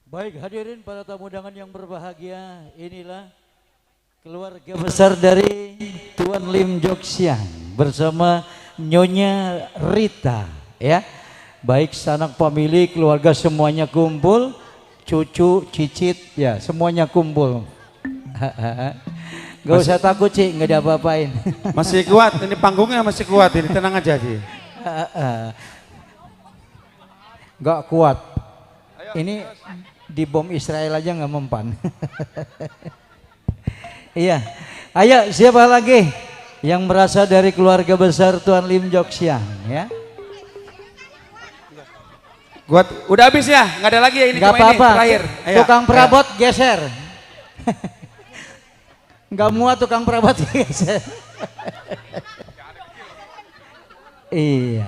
Baik hadirin para tamu undangan yang berbahagia, inilah keluarga besar dari Tuan Lim Joksiang bersama Nyonya Rita ya. Baik sanak famili, keluarga semuanya kumpul, cucu, cicit ya semuanya kumpul. Gak usah takut Cik, gak ada apa-apain. Masih kuat, ini panggungnya masih kuat, ini tenang aja Ci. Gak kuat. Ini di bom Israel aja nggak mempan. Iya, ayo siapa lagi yang merasa dari keluarga besar Tuan Lim Joksiang ya? Udah habis ya, nggak ada lagi ya ini. Nggak apa-apa. Terakhir. Ayo, tukang perabot ayo. geser. Nggak muat tukang perabot geser. Iya.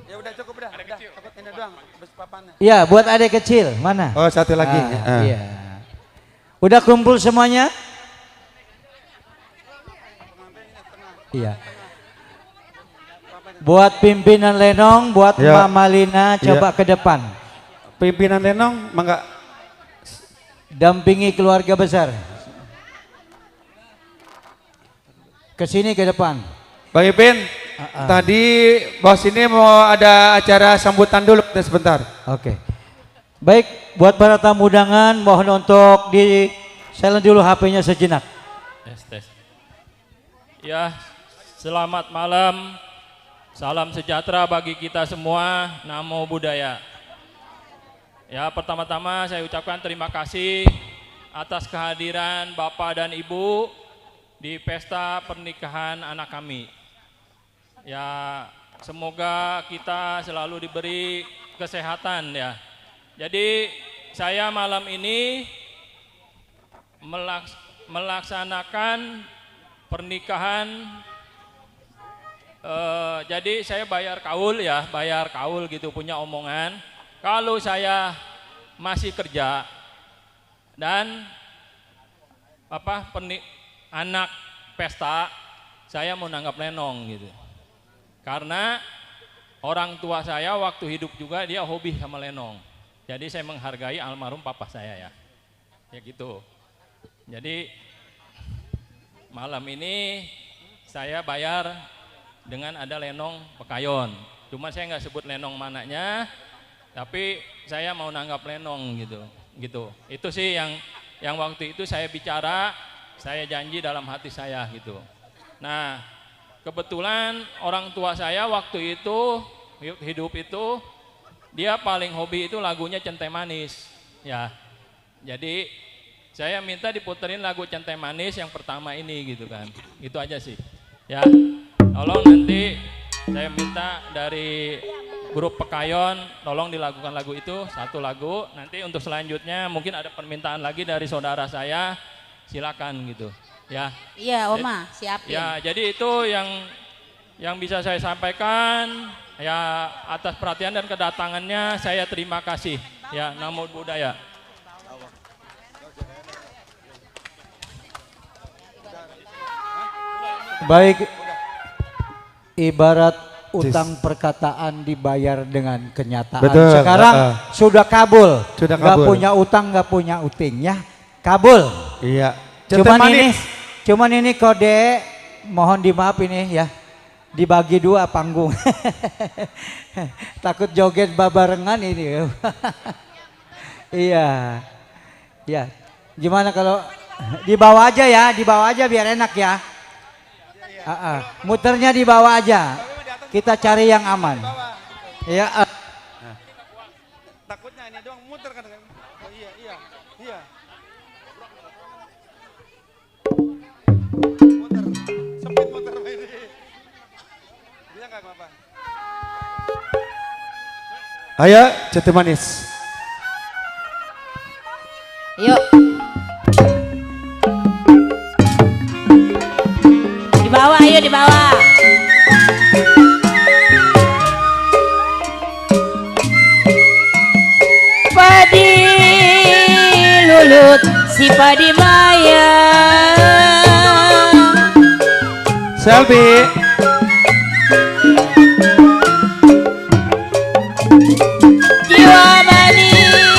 Ya udah cukup udah. Takut ini doang, bes papannya. Iya, buat adik kecil mana? Oh satu lagi. Iya. Udah kumpul semuanya? Iya. Buat pimpinan Lenong, buat Ya. Mama Lina, coba ke depan. Pimpinan Lenong, mangga. Dampingi keluarga besar. Ke sini ke depan. Bang Ipin, tadi bos ini mau ada acara sambutan dulu sebentar. Oke. Baik, buat para tamu undangan mohon untuk di silent dulu HP-nya sejenak. Tes. Ya, selamat malam. Salam sejahtera bagi kita semua. Namo Buddhaya. Ya, pertama-tama saya ucapkan terima kasih atas kehadiran Bapak dan Ibu di pesta pernikahan anak kami. Ya, semoga kita selalu diberi kesehatan ya. Jadi saya malam ini melaksanakan pernikahan. Jadi saya bayar kaul gitu, punya omongan. Kalau saya masih kerja dan anak pesta, saya mau nanggap lenong gitu. Karena orang tua saya waktu hidup juga dia hobi sama lenong. Jadi saya menghargai almarhum papa saya ya. Ya gitu. Jadi malam ini saya bayar dengan ada lenong Pekayon. Cuma saya nggak sebut lenong mananya, tapi saya mau nanggap lenong gitu. Itu sih yang waktu itu saya bicara, saya janji dalam hati saya gitu. Nah, kebetulan orang tua saya waktu itu hidup itu dia paling hobi itu lagunya Centai Manis ya. Jadi saya minta diputerin lagu Centai Manis yang pertama ini gitu kan. Itu aja sih. Ya. Tolong nanti saya minta dari grup Pekayon tolong dilakukan lagu itu satu lagu. Nanti untuk selanjutnya mungkin ada permintaan lagi dari saudara saya, silakan gitu ya. Iya Oma, siapin. Ya, jadi itu yang bisa saya sampaikan ya. Atas perhatian dan kedatangannya saya terima kasih ya. Namo Buddhaya. Baik, ibarat utang perkataan dibayar dengan kenyataan. Betul, Sekarang sudah kabul. Sudah Nggak kabul. punya utang, nggak punya uting ya. Kabul. Iya. Cuman ini kode, mohon dimaaf ini ya. Dibagi dua panggung. Takut joget babarengan ini. Iya. Ya. Gimana kalau dibawa aja ya, dibawa aja biar enak ya. Muternya di bawah aja. Kita cari yang aman. Ya. Takutnya ini doang muter kan. Oh iya. Muter. Sempit muter ini. Bisa enggak apa-apa? Ayo, Centai Manis. Yuk. Di bawah, ayo di bawah. Padi lulut si padi maya. Selby. Jiwa manis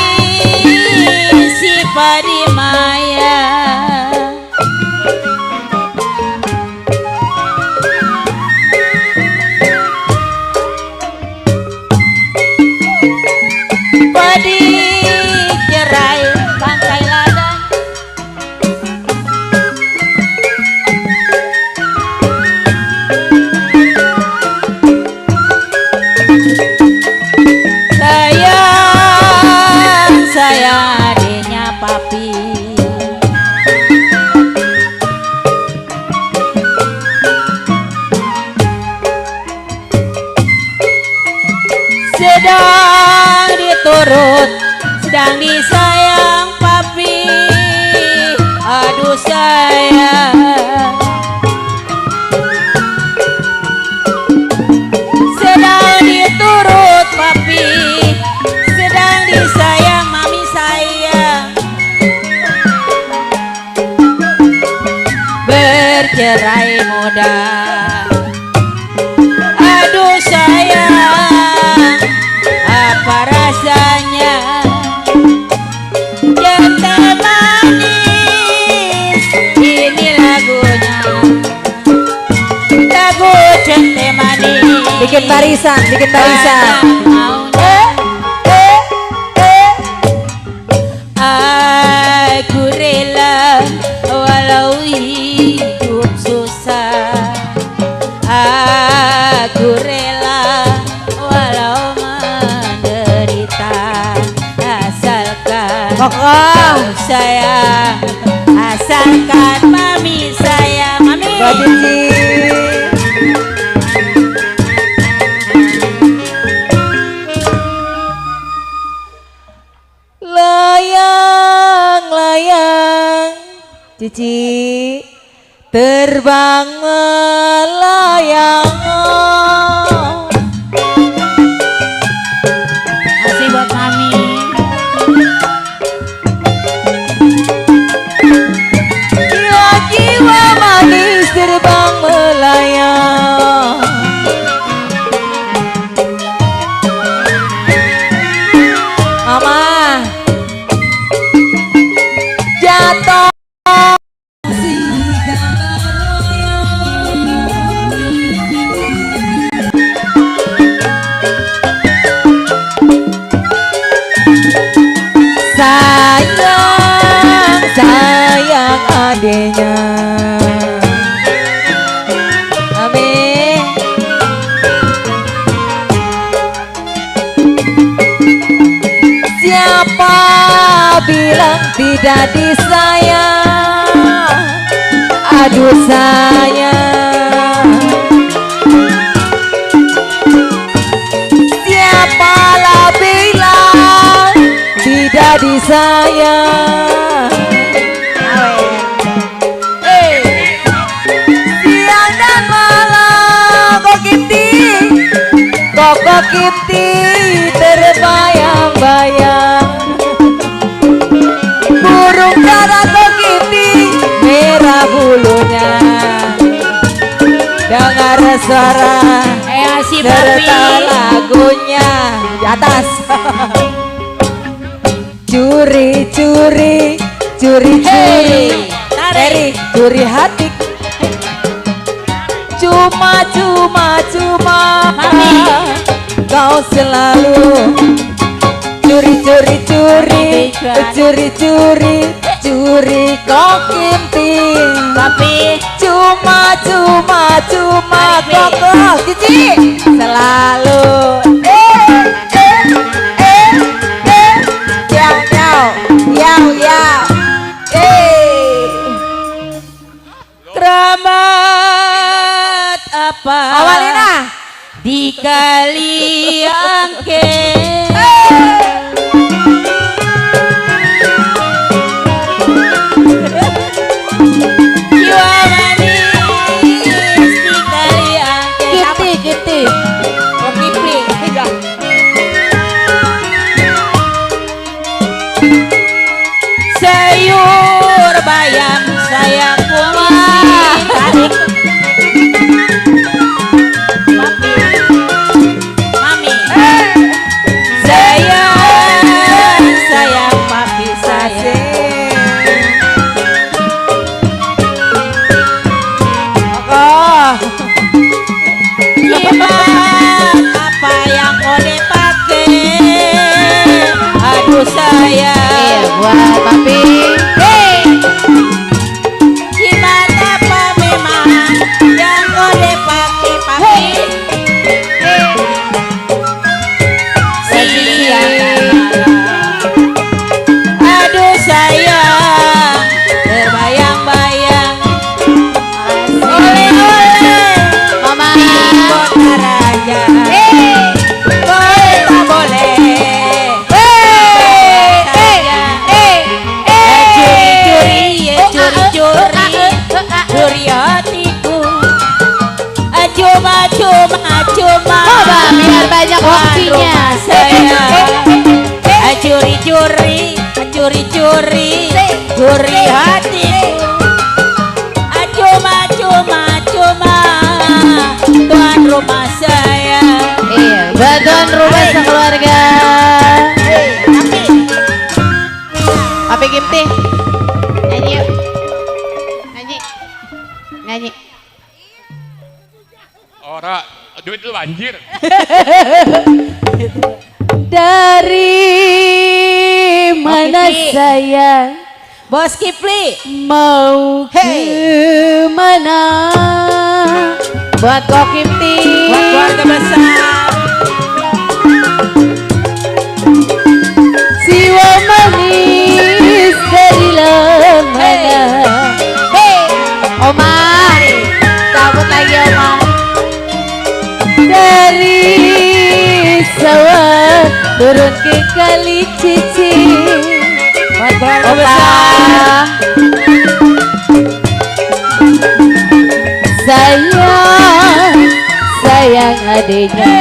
sedang diturut, sedang disayang papi. Aduh sayang, sedang diturut papi, sedang disayang mami sayang. Bercerai muda, aduh sayang, apa rasanya jatuh manis. Ini lagunya, lagu jatuh manis. Bikin barisan, bikin barisan. Aku rela walau hidup susah. Aku rela walau menderita, asalkan kau sayang, asalkan mami sayang. Mami Mbak Cici. Layang-layang Cici. terbang melayang. masih buat mami. Jiwa-jiwa manis terbang melayang. Mama. Jatuh sayang, sayang adenya. Amin. Siapa bilang tidak disayang? Aduh sayang, siapalah bilang tidak disayang? Siang dan malam kok Kiti terbayang-bayang. Burung dara kok Kiti merah bulunya. Dengar suara Si papi. serta lagunya di atas. Curi, curi, curi, curi, Tarik. curi hati. Cuma, cuma, cuma Mami. kau selalu curi, curi, curi, curi, curi, curi kau kinting. Papi. Cuma, cuma, cuma kau Cici selalu. Yau, yau, yau, yau. Keramat apa Awalina. di kali angke. Jiwa manis di kali angke. Kiti. Oh, Kipli. Sayur bayam sayang kumis. Tarik. Papi. Mami. Sayang cuma Coba biar banyak waktunya. saya curi-curi curi hatiku cuma tuan rumah saya. Iya, bantuan rumah sekeluarga. Papi Gimti, nyanyi yuk. Nyanyi. Ora, duit lu banjir. Dari mana sayang Bos Kipli, mau ke mana? Buat Kok Gimti. buat keluarga besar. Jiwa manis dari mana? Oma, cabut lagi Oma. Dari sawah turun ke kali Cici. Buat keluarga Opa, besar. sayang adiknya.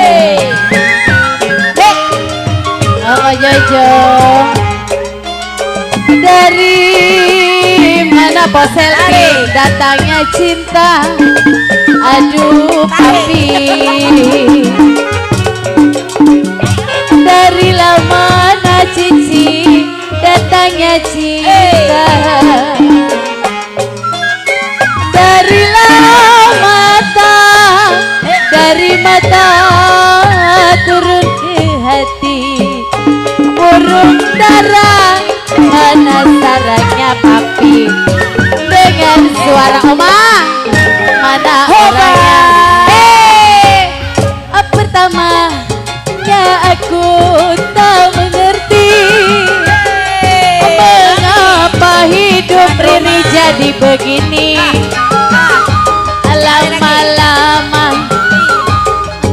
Oh Jojo, dari mana Poselki datangnya cinta. Aduh papi, dari mana Cici datangnya cinta. Dari mata, dari mata turun ke hati. Burung dara, mana sarangnya papi. Dengan suara oma, mana orangnya. Pertamanya aku tak mengerti mengapa hidup Riri jadi begini. Lama-lama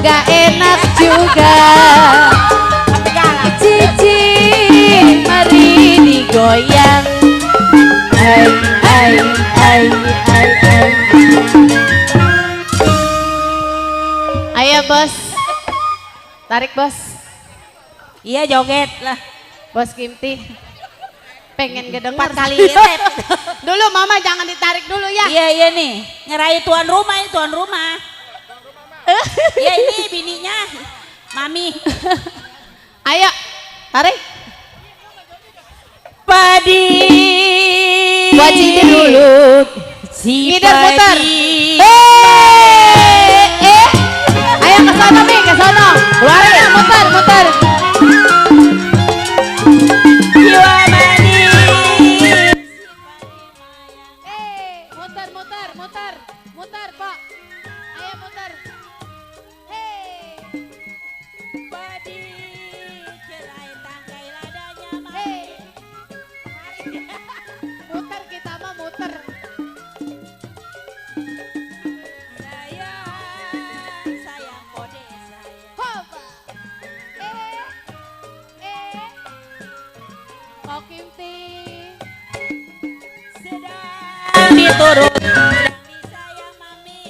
gak enak juga. Cici mari digoyang. Ay. Ayo bos, tarik bos. Iya joget lah. Bos Gimti pengen kedenger 4 kali rep. dulu mama jangan ditarik dulu ya. Iya nih, ngerayu tuan rumah ini tuan rumah. Iya ini bininya, mami. Ayo tarik. Padi. Buat Cici dulu. Si Ngider putar. padi. Ayo ke sono Mi, ke sono. Keluarin muter. Jiwa manis. Muter Pak. Ayo muter. Padi. Cerai tangkai ladanya mami. Muter kita mah muter. Sayang kode sayang. Hoba. Kok Gimti. Sedang diturut. Sedang disayang mami.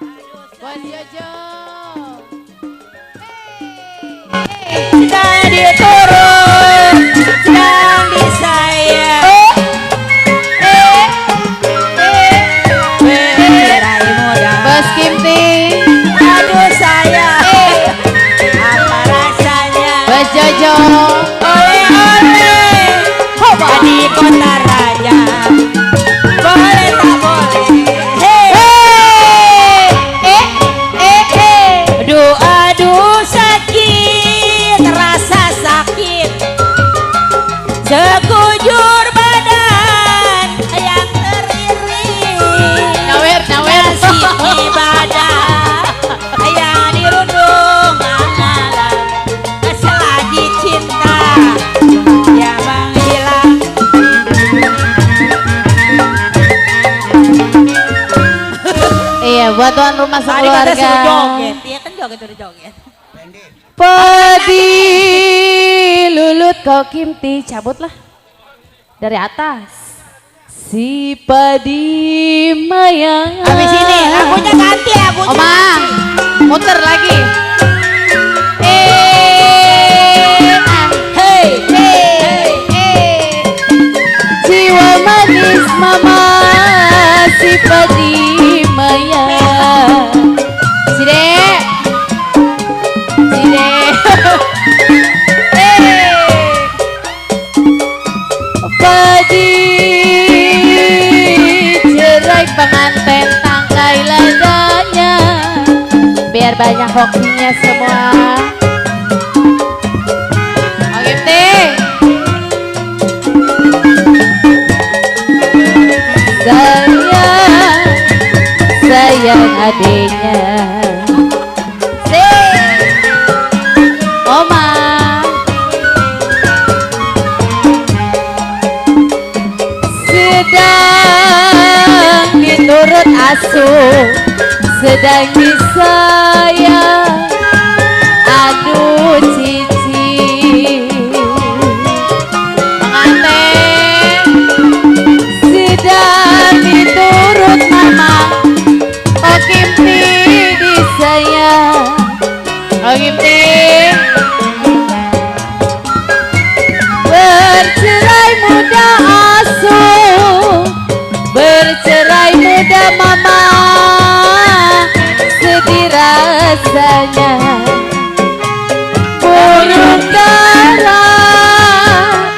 Aduh Buat Jojo. sedang diturut. Sedang disayang. Berai muda. Bos Gimti. Aduh sayang. Apa rasanya? Bos Jojo. Oleh-oleh di kota raja. Boleh tak boleh. Aduh sakit, rasa sakit. Sekujur badan yang teriring. Nawer. Nasib ibadah yang dirundung amalan. Selagi cinta yang menghilang. Iya, buat tuan rumah Tadi kata sekeluarga. suruh joget, iya kan joget udah joget. Padi lulut Kok Gimti, cabutlah dari atas. Si padi mayang. Habis ini lagunya ganti lagunya. Oma, muter lagi. Hey, Jiwa manis mama si padi maya. Cide, padi cerai pengantin tangkai ladanya, biar banyak hokinya semua. Oke teh. Sayang adiknya Oma sedang diturut asuh, sedang disayang, aduh cici pengantin sedang diturut mama. Oh Kimti disayang, oh Kimti bercerai muda asuh, bercerai muda mama, sedih rasanya burung dara.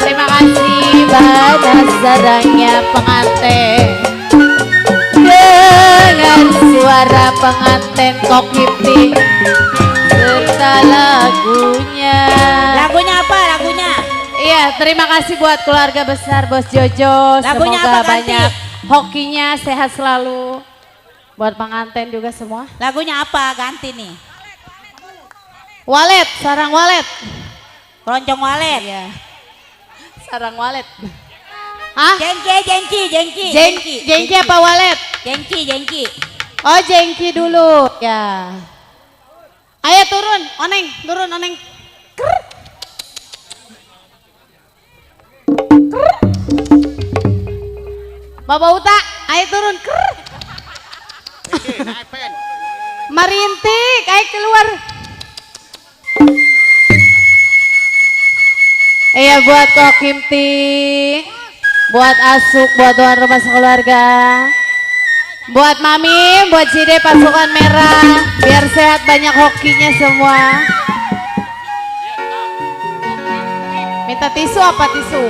Terima kasih banas sarangnya pengantin, dengan suara pengantin Kokipti serta lagunya. Lagunya apa lagunya? Iya, terima kasih buat keluarga besar Bos Jojo. Lagunya Semoga apa, Ganti? banyak hokinya, sehat selalu. Buat pengantin juga semua. Lagunya apa ganti nih? Walet, sarang walet. Keroncong walet. Iya. Sarang walet. Hah? Jengki. Jengki apa walet? Jengki. Oh jengki dulu. Ya. Ayo turun, oneng. Krr. Bapak Uta, ayo turun. Krr. Marintik, ayo keluar. Iya buat Kok Kimti, buat Asuk, buat tuan rumah sekeluarga, buat Mami, buat Cide pasukan merah, biar sehat banyak hokinya semua. Minta tisu apa tisu?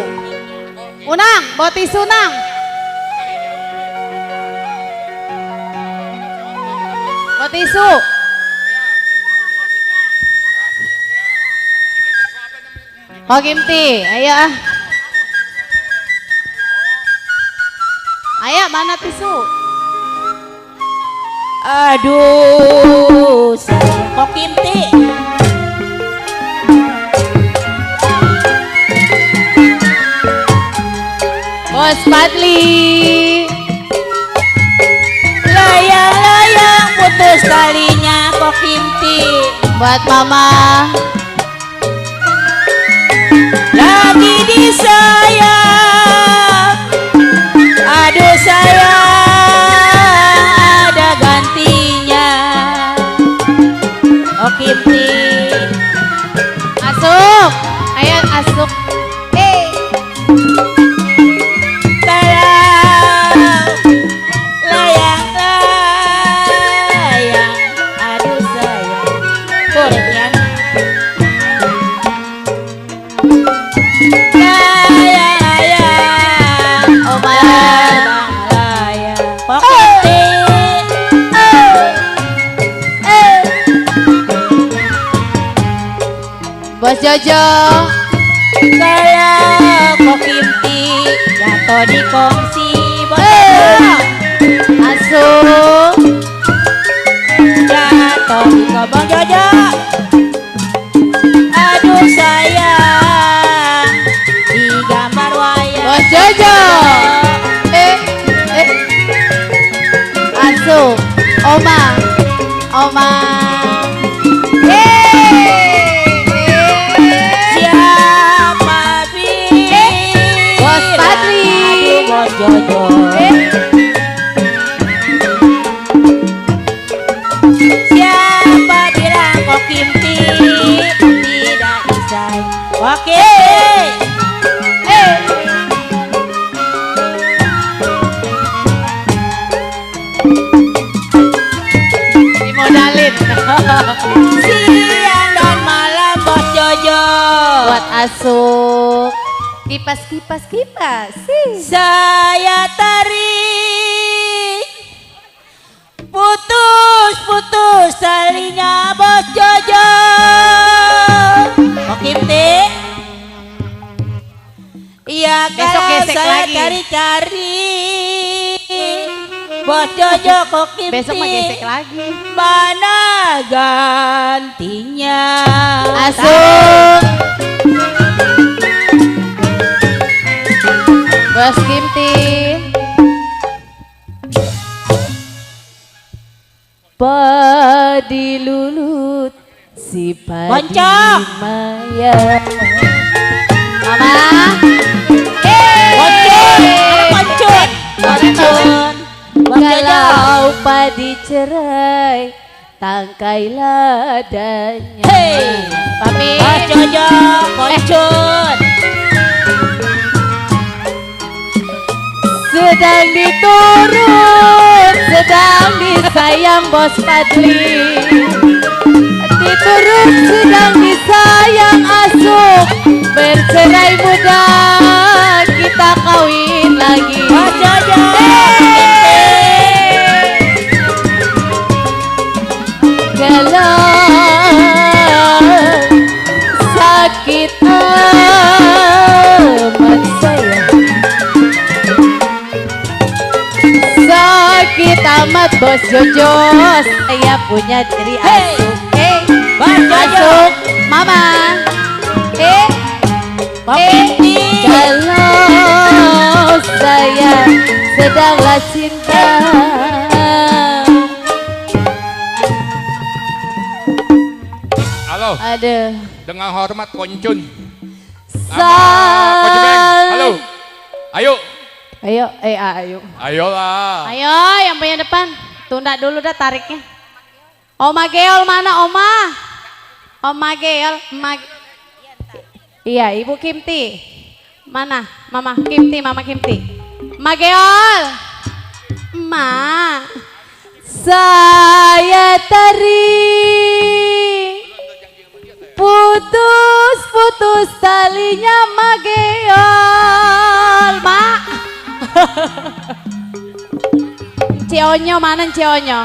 Unang, bawa tisu Nang. Bawa tisu. Oh Kimti, ayo ah. Ayo mana tisu? Aduh, sayang Kok Kimti. Bos Padli. Layang-layang putus talinya Kok Kimti. Buat Mama. Lagi disayang, aduh sayang, ada gantinya. Oh Kimti. Asuk. Ayo Asuk. Layang-layang, aduh sayang. Gorengnya. Bos Jojo. Kalau Kok Kimti jatuh di kongsi bos Asuk. jatuh di kobong Jojo. Aduh sayang, di gambar wayang Bos Jojo. Asuk. Oma. siapa bilang Bos Padli. aduh bos Jojo. Siapa bilang kok Kimti tidak bisa? Oke. Dimodalin. Siang dan malam Bos Jojo. Buat Asuk. Kipas, kipas, kipas. Saya tarik putus talinya Bos Jojo. Kok Kimti? Iya Besok kalau gesek saya lagi. cari-cari Bos Jojo kok Kimti. Besok mah gesek lagi. Mana gantinya? Asuk. Bos Kimti. Padi lulut si padi Boncok. maya. Mama. Koncun. Bos Jojo. Kalau padi cerai, tangkai ladanya. Hei, Papi. Bos Jojo, koncun. Sedang diturun, sedang disayang Bos Padli. Diturun sedang disayang Asuk. Bercerai muda, kita kawin lagi. Bos Jojo. Galau, sakit amat saya. Sakit amat Bos Jojo, saya punya diri Asuk. Bos Jojo. Asuk, Mama. Kok Kimti. Kalau saya sedanglah cinta. Halo, Aduh. dengan hormat Koncun. Sa- Koncun Beng, halo. Ayo. Ayo, ayo. Ayolah. Ayo, yang punya depan. Tunda dulu dah tariknya. Oma Geol mana Oma? Oma Geol, iya, Ibu Kimti. Mana? Mama Kimti, Mama Kimti. Ma Geol. Ma. Saya tarik. Putus talinya Ma Geol. Ma. Cionyo mana Cionyo?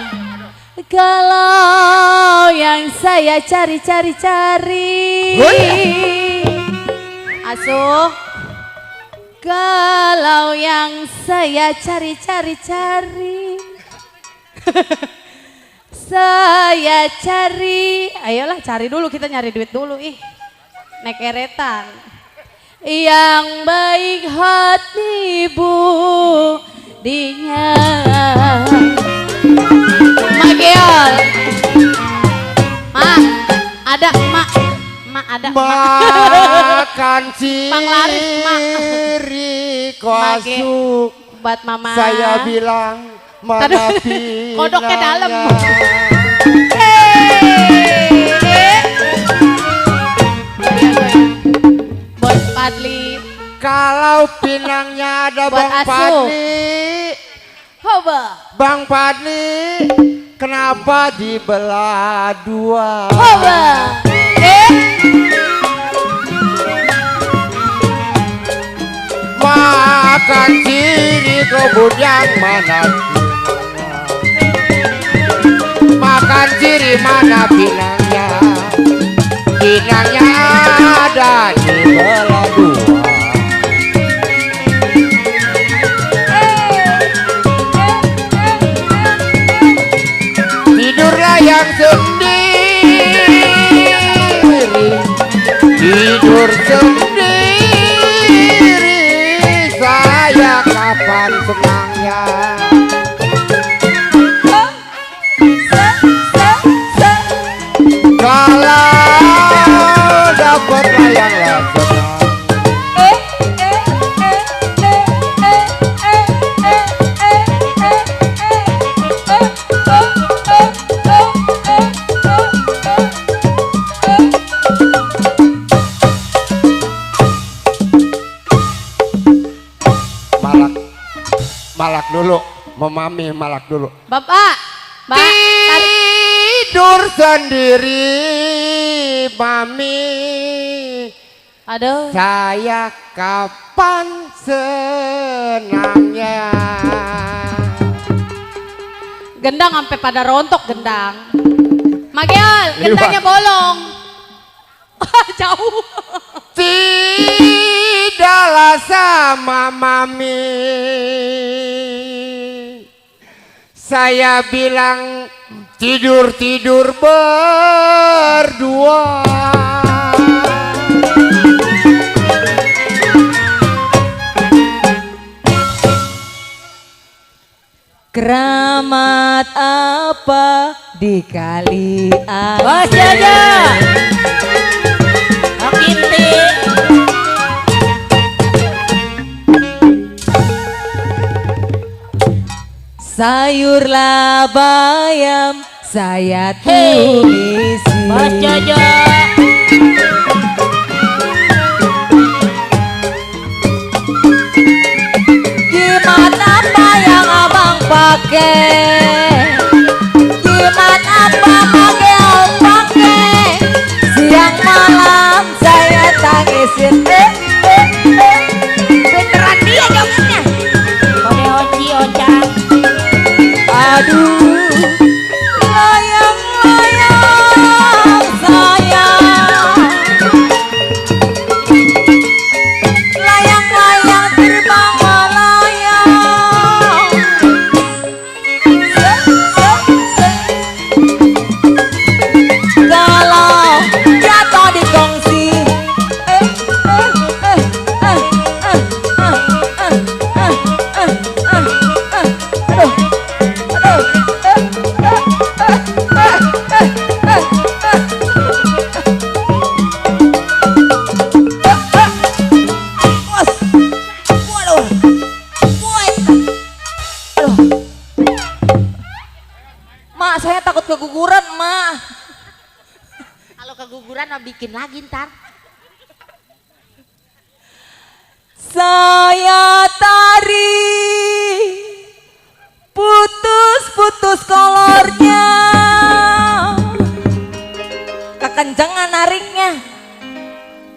Kalau yang saya cari. Asuh. Kalau yang saya cari. Saya cari. Ayolah cari dulu, kita nyari duit dulu ih. Naik eretan. Yang baik hati budinya. Ma Geol. Ma, ada Mak. Ma ada Mak. Makan Bang Laris, Mak. siri Ma Ge- Asuk. Buat Mama. Saya bilang mana Aduh, kodoknya dalam. Bos Padli. Kalau pinangnya ada Buat Bang Asuk. Padli, Hoba. Bang Padli, kenapa dibelah dua? Hoba. Makan siri kebun yang mana? Makan siri mana pinangnya? Pinangnya ada di belah dua. Tidurlah yang sendiri, tidur sendiri. Saya kapan senangnya? Kalau dapat layang senang. dulu. Memami malak dulu. Bapak, Mbak, Tidur sendiri mami. aduh. Saya kapan senangnya. Gendang sampai pada rontok gendang. Mageol, gendangnya bolong. Jauh. Tidaklah sama mami. Saya bilang tidur-tidur berdua. Keramat apa di kali Bos Jojo. Kinti. sayur bayam saya tumisi. Bos Jojo. Jimat apa yang abang pakai? Jimat apa Mageol pakai? Siang malam saya tangisin. Beneran dia jogetnya. Kode Oci Ocang. Aduh, layang-layang sayang, layang-layang terbang melayang. Kalau jatuh di kongsi, Mak, saya takut keguguran, Mak. Kalau keguguran mah bikin lagi ntar. Saya tarik putus-putus kolornya, kekencangan nariknya.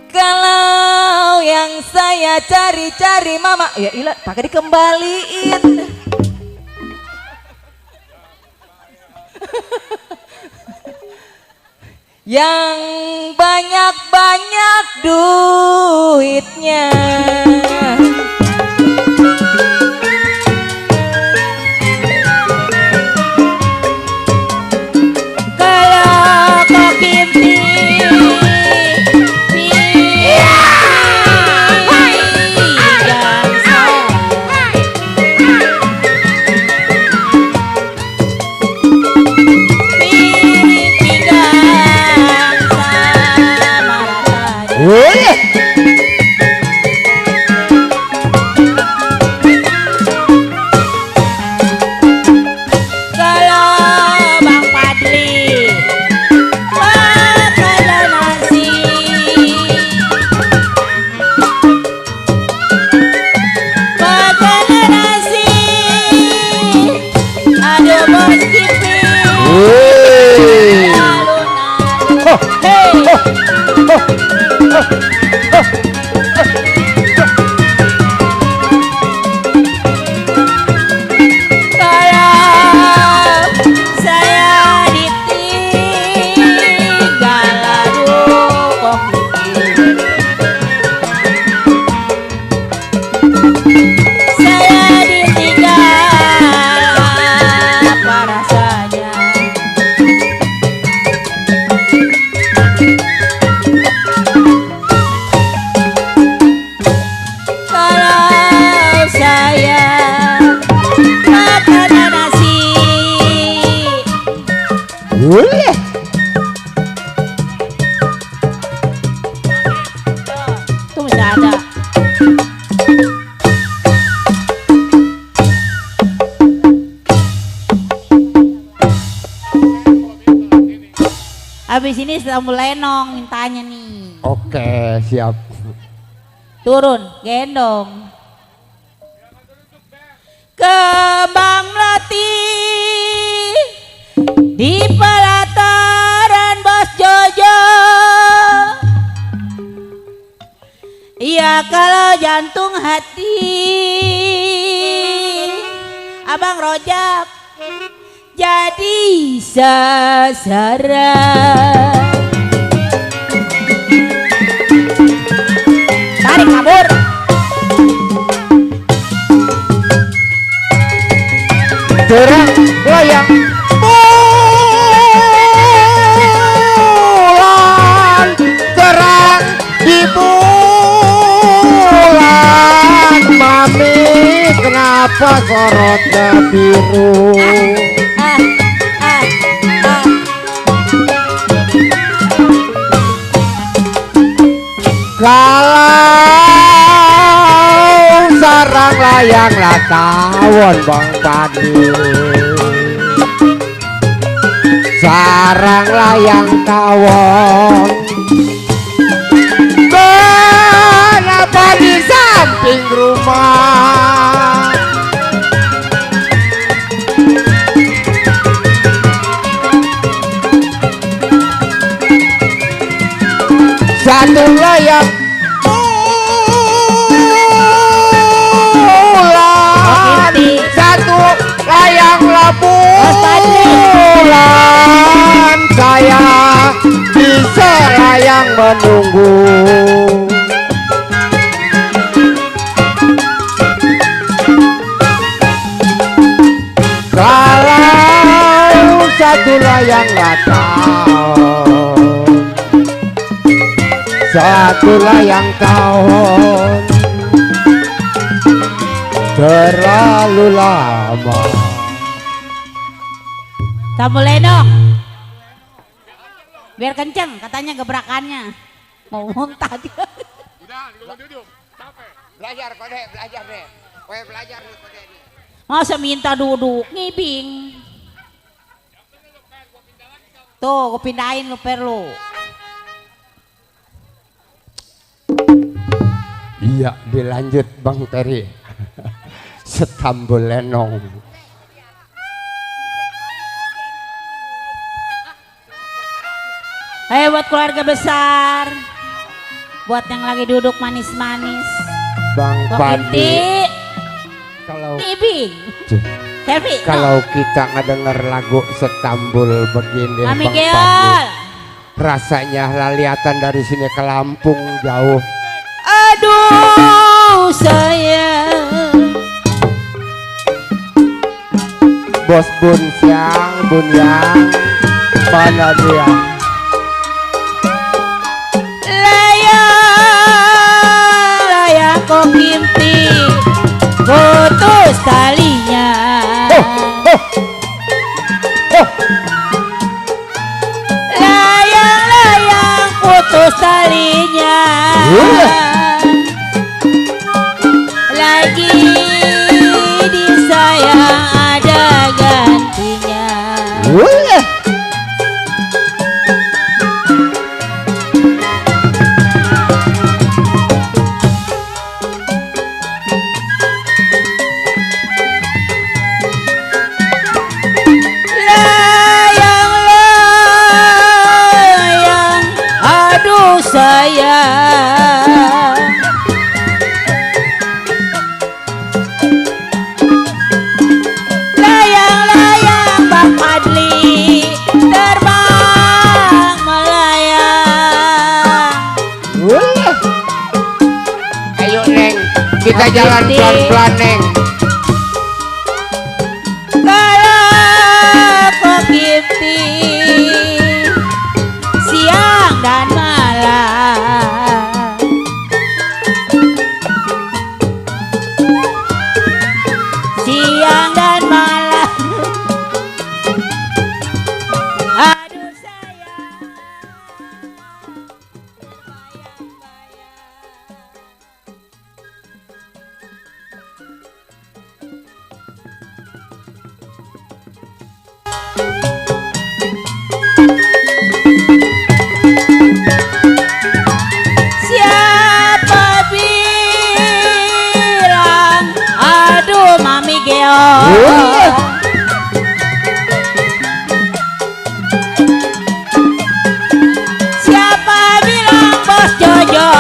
Kalau yang saya cari-cari mama, ya ilah pakai dikembaliin. Yang banyak-banyak duitnya. Kalau kau kinti. Tuh masih ada. Habis ini sambal lenong mintanya nih. Oke, siap. Turun, gendong. kembang melati di pelataran Bos Jojo. Ya kalau jantung hati Abang Rojak jadi sasaran. Tarik kabur. Terang layang bulan, terang di bulan. Mami kenapa sorotnya biru? Kalau sarang layang latawan Bang Padi, sarang layang tawon, kenapa di samping rumah? Satu layang bulan, satu layang bulan. Saya bisa layang menunggu. Kalau satu layang latah, satu layang tahun terlalu lama. Kamu Lenong, biar kenceng katanya gebrakannya mau muntah dia. Belajar kode, belajar deh. Kowe belajar nih kode ini. Masa minta duduk ngibing. Tuh, gue pindahin lu perlu. Iya, dilanjut Bang Peri. Setambul lenong. Buat keluarga besar, buat yang lagi duduk manis-manis, Bang Padi. Kalau ngibing. Selfie. Kalau kita ngedenger lagu Setambul begini Mami Bang Geol. Padi, rasanya laliatan dari sini ke Lampung jauh. Aduh sayang, Bos Bun Siang, Bun Yang, mana dia? layang kok kimti putus talinya. Layang putus talinya. Lagi disayang ada gantinya. Layang, aduh sayang. Layang-layang Bang Padli terbang melayang. Ayo Neng, kita jalan pelan-pelan Neng. Kalau kok kimti siang dan malam, siang dan malam. Aduh sayang, bayang-bayang. Siapa bilang Bos Jojo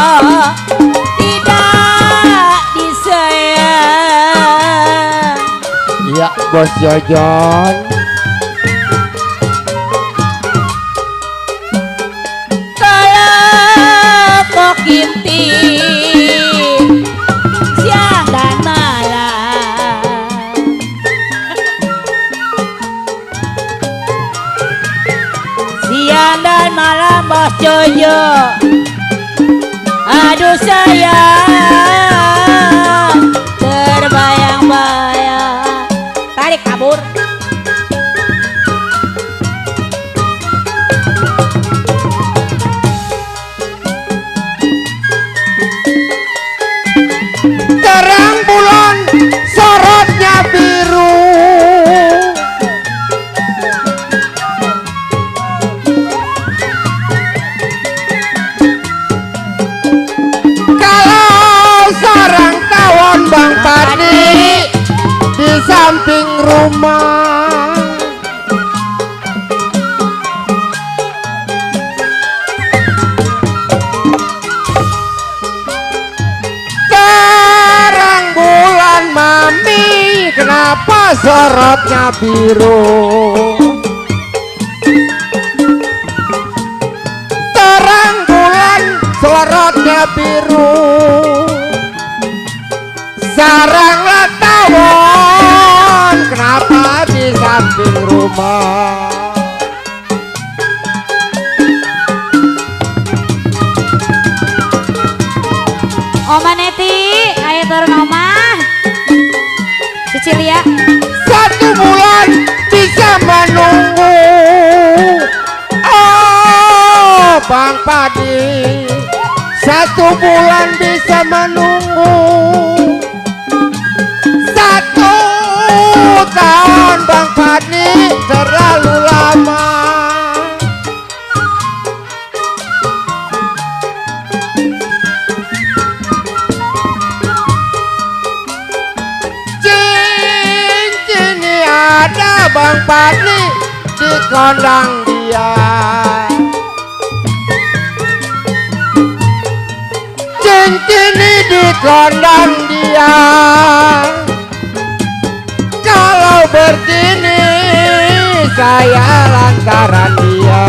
tidak disayang? Iya Bos Jojon. Kalau kok Kinting siang dan malam, siang dan malam Bos Jojo, aduh sayang terbayang-bayang. Tarik kabur. Terang bulan sorotnya biru, kalau sarang tawon Bang Padi di samping rumah. Terang bulan mami, kenapa sorotnya biru? Terang bulan sorotnya biru, sarang tawon kenapa di samping rumah? Oma Neti, ayo turun Oma. Cicilia. Satu bulan bisa menunggu, oh Bang Padi, satu bulan bisa menunggu, satu tahun Bang Padi terlalu lama. Cincin ada Bang Padi di kondang dia, cincin di kondang dia. Kalau berdini saya lantaran dia.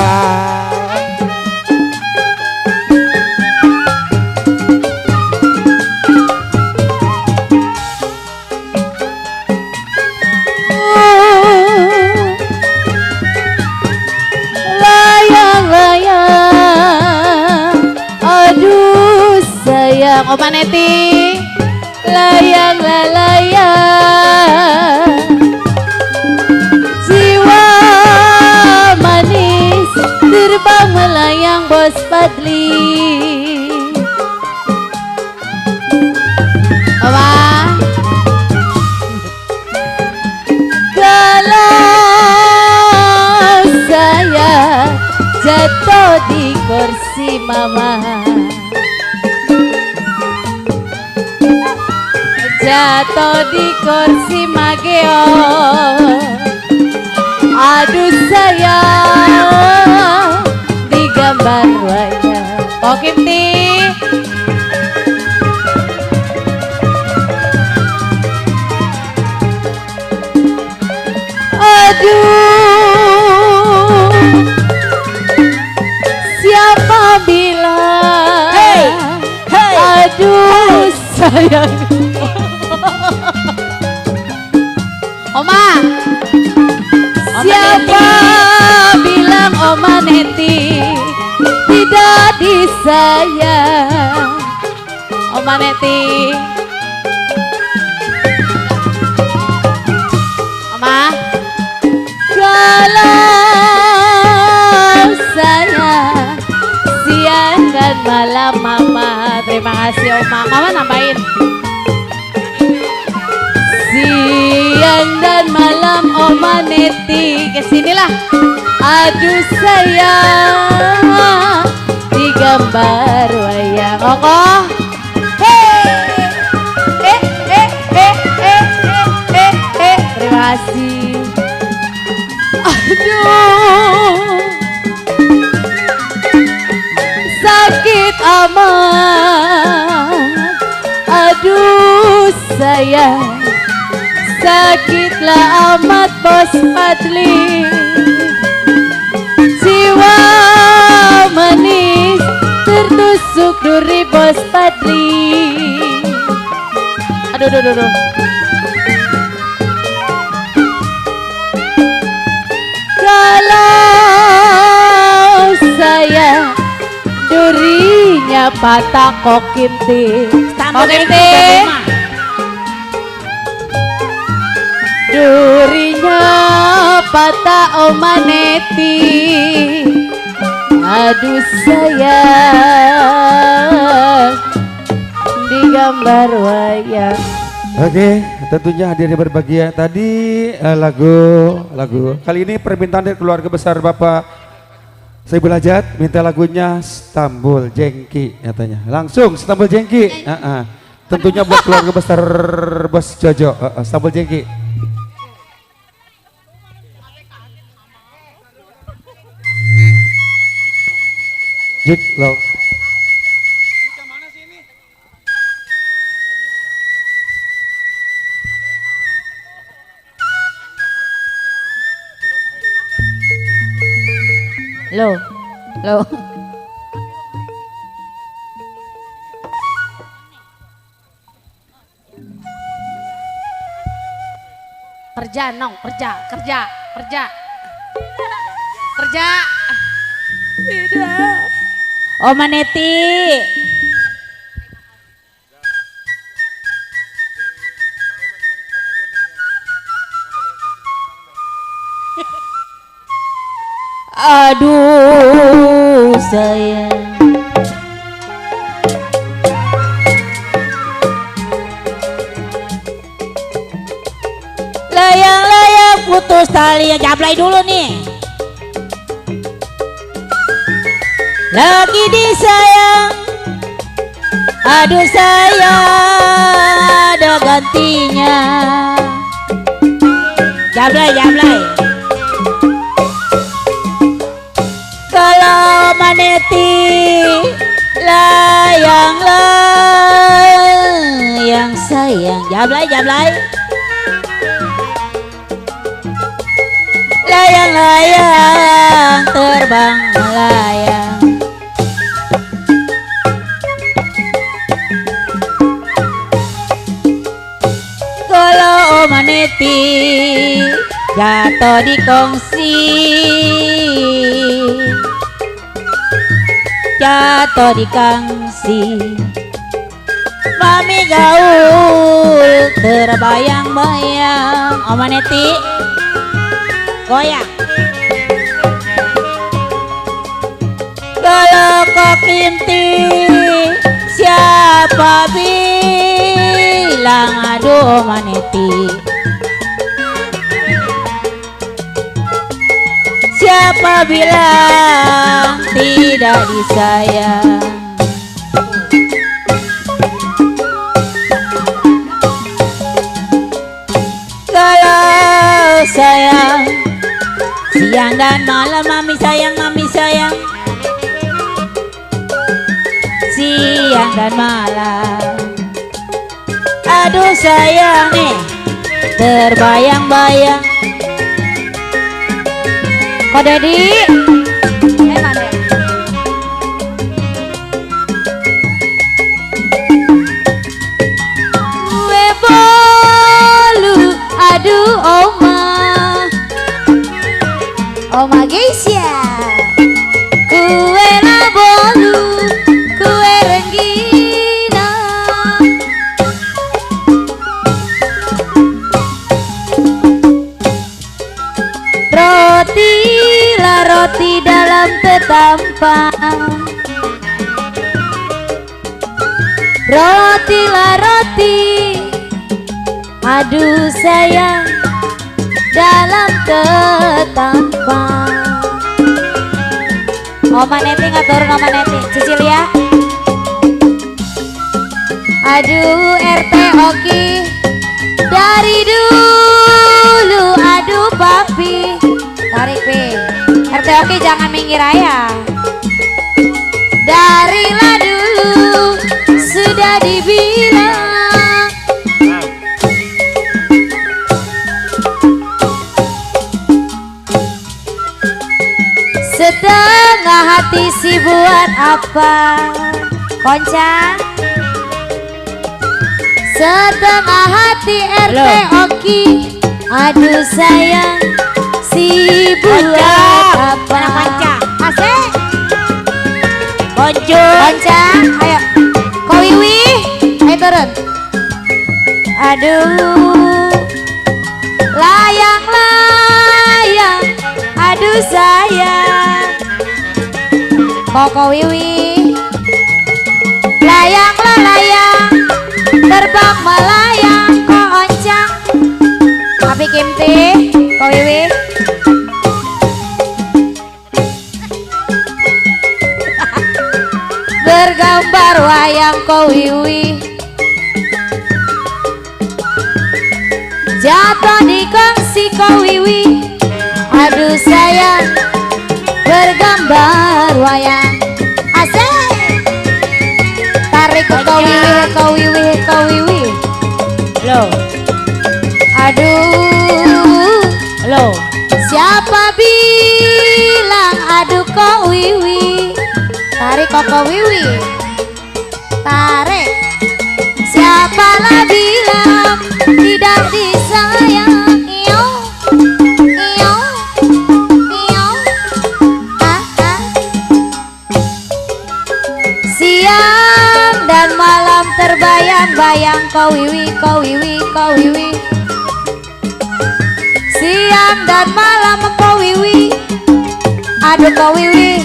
Layang-layang, aduh sayang Oma Neti, layang layang, jiwa manis terbang melayang Bos Padli. Oma, kalau saya jatuh di kursi mama, jatuh di kursi Mageo, aduh sayang digambar wayang Pokimti. Aduh, siapa bilang? Hey, hey, aduh sayang. Oma, siapa bilang Oma Neti tidak disayang? Oma Neti, Oma, kalau saya siang dan malam mama. Terima kasih Oma. Mama nambahin. Siang dan malam Oma Neti, kesinilah. Aduh sayang digambar wayang Oko. Terima amat, aduh sayang, sakitlah amat Bos Fadli. Jiwa manis tertusuk duri Bos Fadli. Aduh, aduh, aduh. Kalau saya durinya patah Kokim Ti. Kokim Ti. Durinya patah Omaneti. Aduh sayang, digambar wayang. Oke, tentunya hadir berbahagia tadi lagu kali ini permintaan dari keluarga besar Bapak Saiful Hajat minta lagunya Stambul Jengki katanya. Langsung Stambul Jengki. Tentunya buat keluarga besar Bos Jojo. Stambul Jengki. Jik lo. Loh, loh. Kerja nong, kerja. Tidak. Oma Neti. Aduh sayang, layang-layang putus tali. Jablay dulu nih. Lagi disayang, aduh sayang, ada gantinya. Jablay. Kalau Maneti layang sayang, jablay. Layang terbang melayang. Kalau Maneti jatuh di kongsi, jatuh di kangsi, mami gaul terbayang-bayang. Oma Neti goyang. Kalau Kokim Ti siapa bilang aduh Oma Neti, siapa bilang tidak disayang. Kalau sayang siang dan malam, mami sayang. Siang dan malam, aduh sayang nih terbayang-bayang. Kok Dedi? Mana? Kue bolu, aduh Oma Geisha. Kue la bolu, kue renggina. Roti dalam tetampang, roti, aduh sayang dalam tetampang. Oma Neti ngatur, Oma Neti Cicilia. Aduh RT Oki dari dulu, aduh papi tarik P. RT Oki jangan minggir ayah. Darilah dulu sudah dibilang setengah hati si buat apa Konca setengah hati RT Oki aduh sayang si buat apa Konca Asik Konco Konca ayo Ko Wiwi ayo turun aduh layang layang aduh sayang Koko Wiwi layang layang terbang melayang ko oncang tapi Kimti Ko Wiwi bergambar wayang Ko Wiwi jatuh di kongsi Ko Wiwi aduh sayang bergambar wayang asik tarik ke Ko Wiwi Ko Wiwi Ko Wiwi lo aduh lo siapa bilang aduh Ko Wiwi tarik Ko Wiwi tarik siapa lah bilang tidak disayang iyo iyo iyo siang dan malam terbayang-bayang Ko Wiwi Ko Wiwi Ko Wiwi siang dan malam Ko Wiwi aduh Ko Wiwi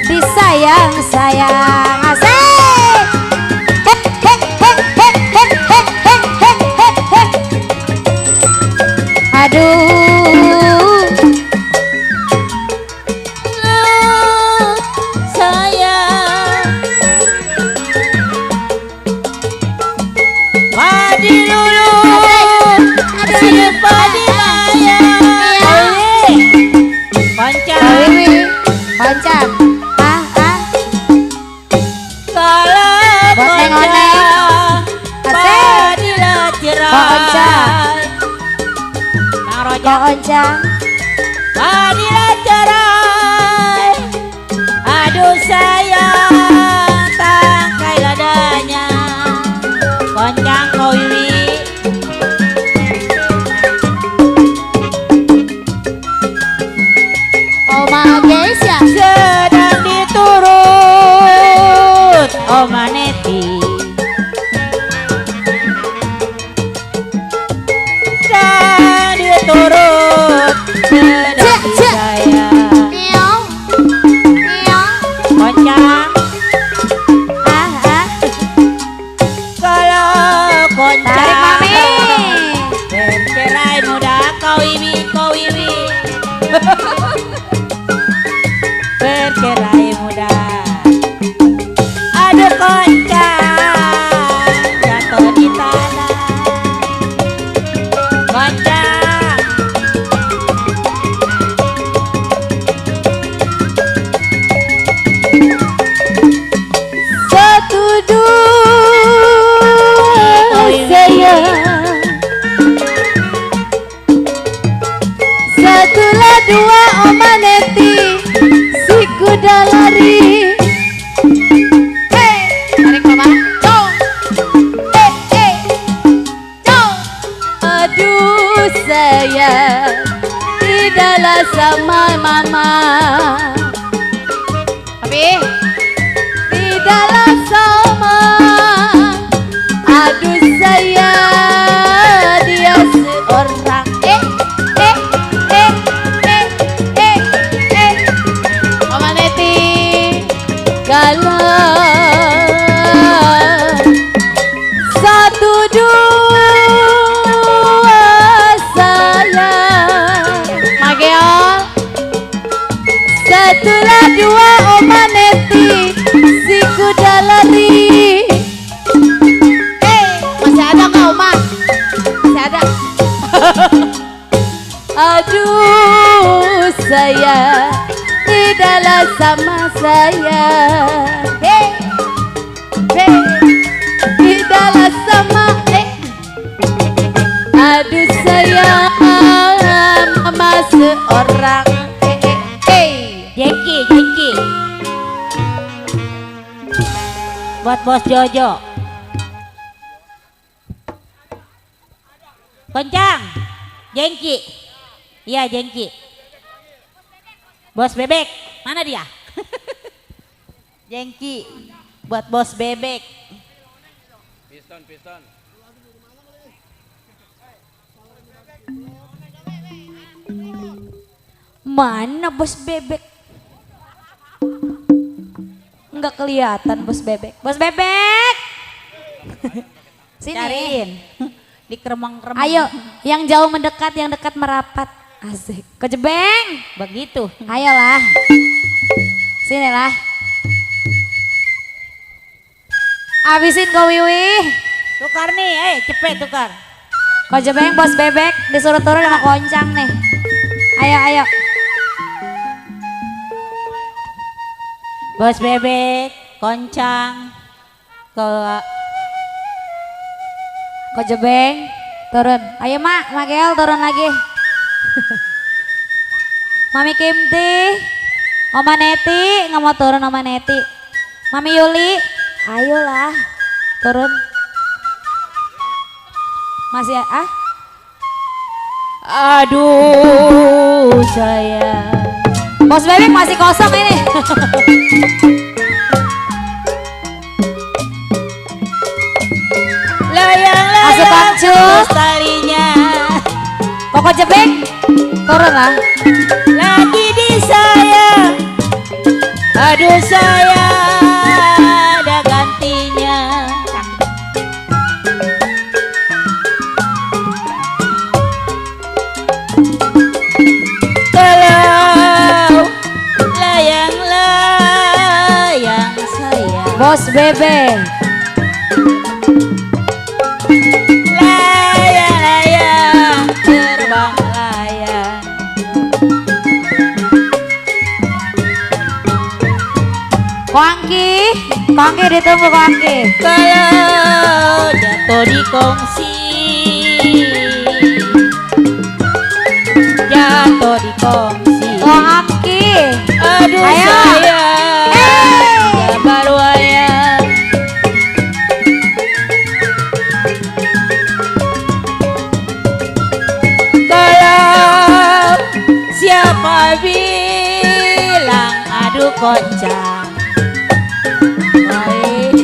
disayang-sayang asik aduh sayang padi lulu si padi layang Konca Wiwi Konca kalau buat neng-neng padi lah Konca Bang Roja Ko Oncang padi lah cerai aduh sayang tangkai ladanya Koncang Ko Wiwi Oma guys ya sedang diturut Oma Neti sedang diturut sedang disayang Meow Meow Koncang kalau tarik Koncang mami bercerai muda Ko Wiwi Ko Wiwi bercerai muda aduh Koncang jatuh di tanah Koncang satu dua sayang satulah dua Oma Neti si kuda lari hey tarik mama cong cong aduh sayang tidaklah sama mama tapi tidaklah sama aduh sayang dia seorang Mama Neti galau satu dua sayang Mageo satulah dua Oma Neti si kuda lari masih ada nggak Oma? Masih ada aduh sayang tidaklah sama saya. Hey, hey, tidaklah sama. Aduh sayang, mama seorang. Jengki, Jengki. Buat Bos Jojo. Kencang. Jengki. Iya, Jengki. Bos Bebek, mana dia? Jengki. Buat Bos Bebek. Piston, piston. Mana Bos Bebek? Enggak kelihatan Bos Bebek. Bos Bebek. Sini. Cariin. Di keremang-keremang. Ayo, yang jauh mendekat, yang dekat merapat. Asik. Kejebeng. Begitu. Ayolah. Sinilah. Abisin kau Wiwi. Tukar nih, cepet tukar. Kejebeng Bos Bebek disuruh turun sama Koncang nih. Ayo, ayo. Bos Bebek, Koncang, Kejebeng turun. Ayo Mak, Makel turun lagi. Mami Kimti, Oma Neti, nggak mau turun Oma Neti. Mami Yuli, ayolah turun. Masih aduh saya. Bos Bebek masih kosong ini. Layang-layang terus talinya. Koko Jebeng turun lah. Lagi disayang. Aduh saya ada gantinya. Kalau layang-layang saya. Bos Bebek. Layang-layang terbang layang. Koangki, Koangki ditunggu Koangki. Kalau jatuh di kongsi, jatuh di kongsi. Koangki. Aduh Ayo. sayang, ya baru ayam. Kalau siapa bilang aduh Koncang, baik.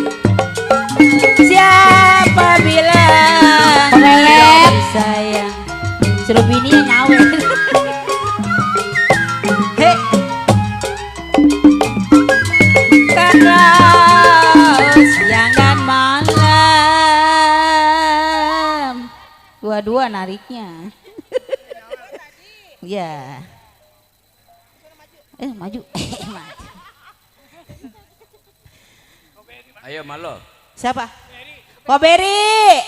Siapa bilang Pemelet. sayang, suruh bininya nyawe. Hei. Terus siang dan malam, dua-dua nariknya. Ya. Maju. Maju. Ayo malo. Siapa? Koberi.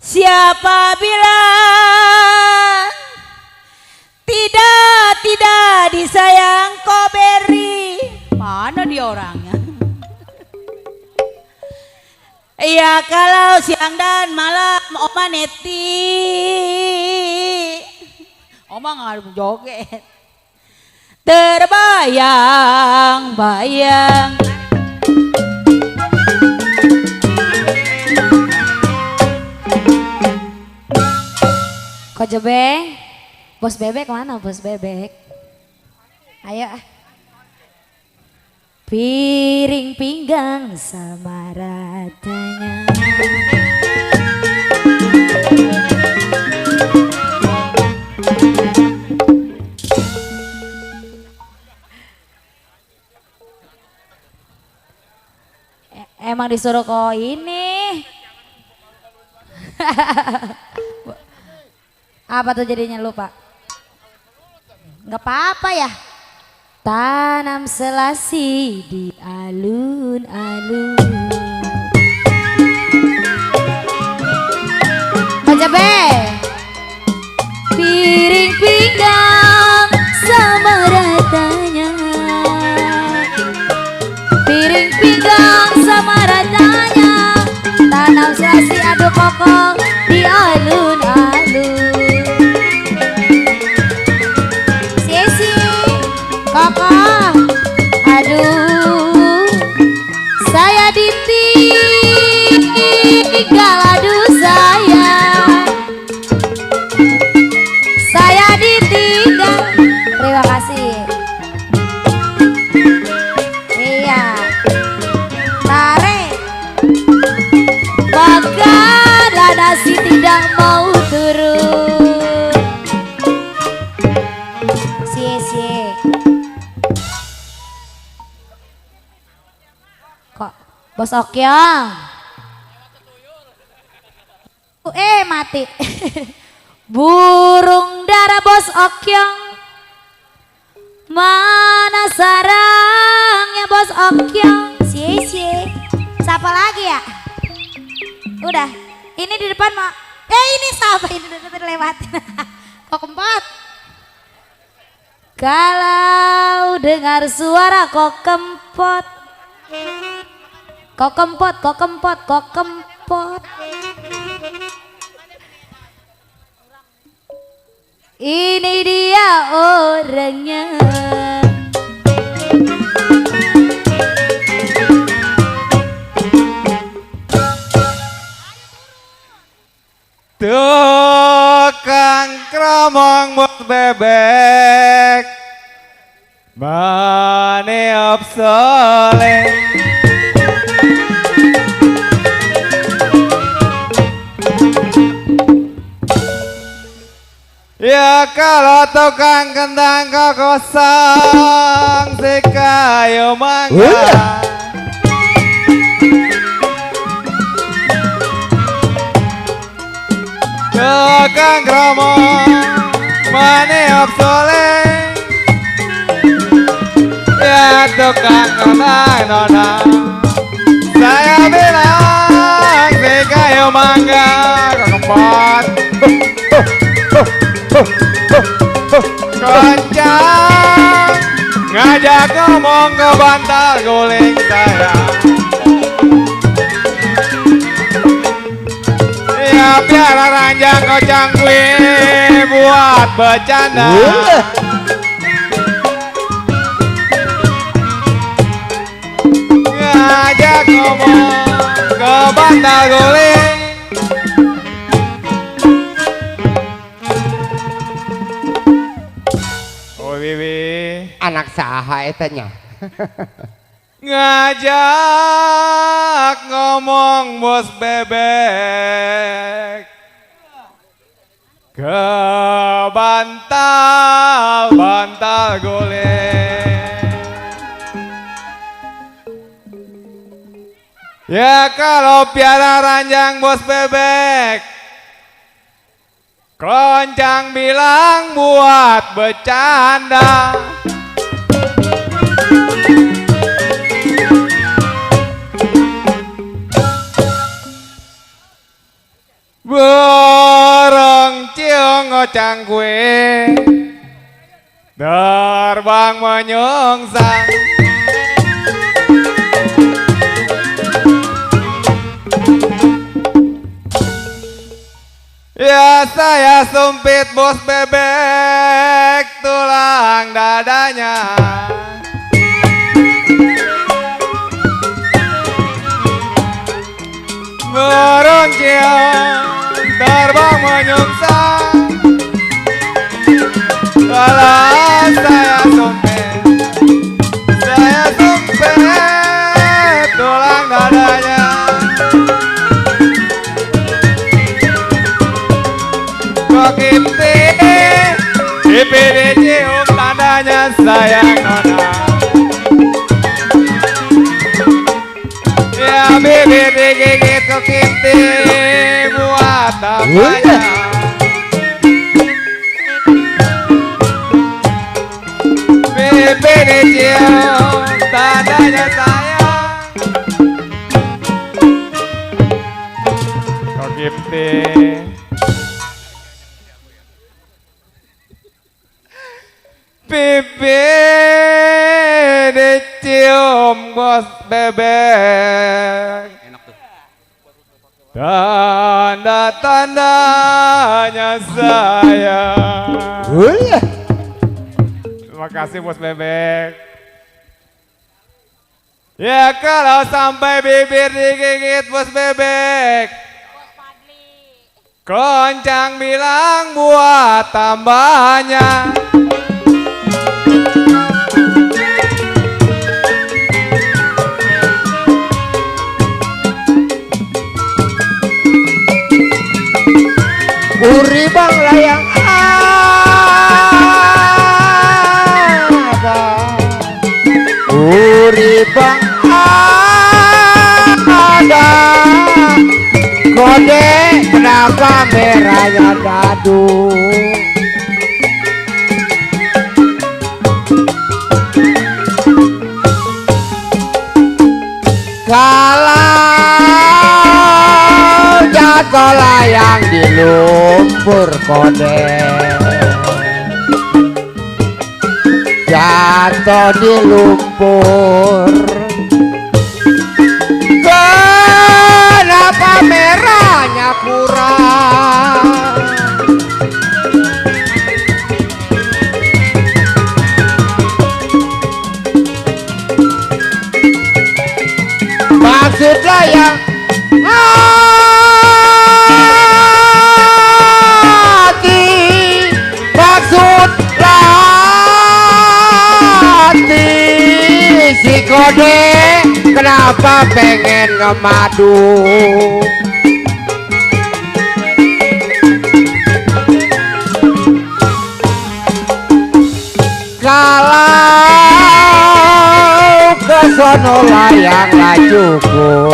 Siapa bilang tidak disayang Koberi? Mana dia orangnya? Iya kalau siang dan malam Oma Neti, Oma nggak joget, terbayang-bayang. Kojebeng. Bos Bebek mana Bos Bebek? Ayo. Piring pinggang sama ratanya. Emang disuruh kok ini. Apa tuh jadinya lupa? Nggak apa-apa ya. Tanam selasi di alun-alun. Baca B. Piring pinggang sama ratanya. koko di alun-alun. Sisi koko, aduh saya ditinggal, aduh saya ditinggal. Terima kasih. Iya, tarik makanlah nasi tidak mau turun. Sie. Kok Bos Okyong? Mati. Burung dara Bos Okyong, mana sarangnya Bos Okyong? Sie. Siapa lagi ya? Udah, ini di depan mau. Ini siapa? Ini udah terlewatin. Kok kempot? Kalau dengar suara kok kempot, kok kempot, kok kempot, kok kempot. Ini dia orangnya. Tukang kromong bos bebek mane obsolek. Ya kalau tukang kentang kosong si kayu mangga. Tukang kromong mane obsolek. Ya tukang kentang nona, saya bilang si kayu mangga kempot. Kencang ngajak ngomong ke bantal guling saya. Ya biar ranjang kocang gue buat bercanda. Ngajak ngomong ke bantal guling. Anak saha etanya. Ngajak ngomong bos bebek ke bantal golek. Ya kalau piara ranjang bos bebek, keroncang bilang buat bercanda. Burung ciung ngocang kue terbang menyongsang. Ya saya sumpit bos bebek tulang dadanya. Burung ciung terbang menyongsang. Kalau saya sumpit tulang dadanya. Kok dipilih cium tandanya sayang nona. Ya bibir digigit kok buat apanya. Bibir dicium tandanya sayang. Kok pipi dicium bos bebek. Enak tuh. Tanda-tandanya sayang. Terima kasih Bos Bebek. Ya kalau sampai bibir digigit Bos Bebek, Koncang bilang buat tambahnya. Uribang layang ada, uribang ada, kode kenapa merahnya dadu. Kalau jatuh layang di lumpur kode, jatuh di lumpur, kenapa merahnya kurang? Maksud layang hati, maksud hati si kode kenapa pengen ngemadu? Kalau kesono layang lah cukup,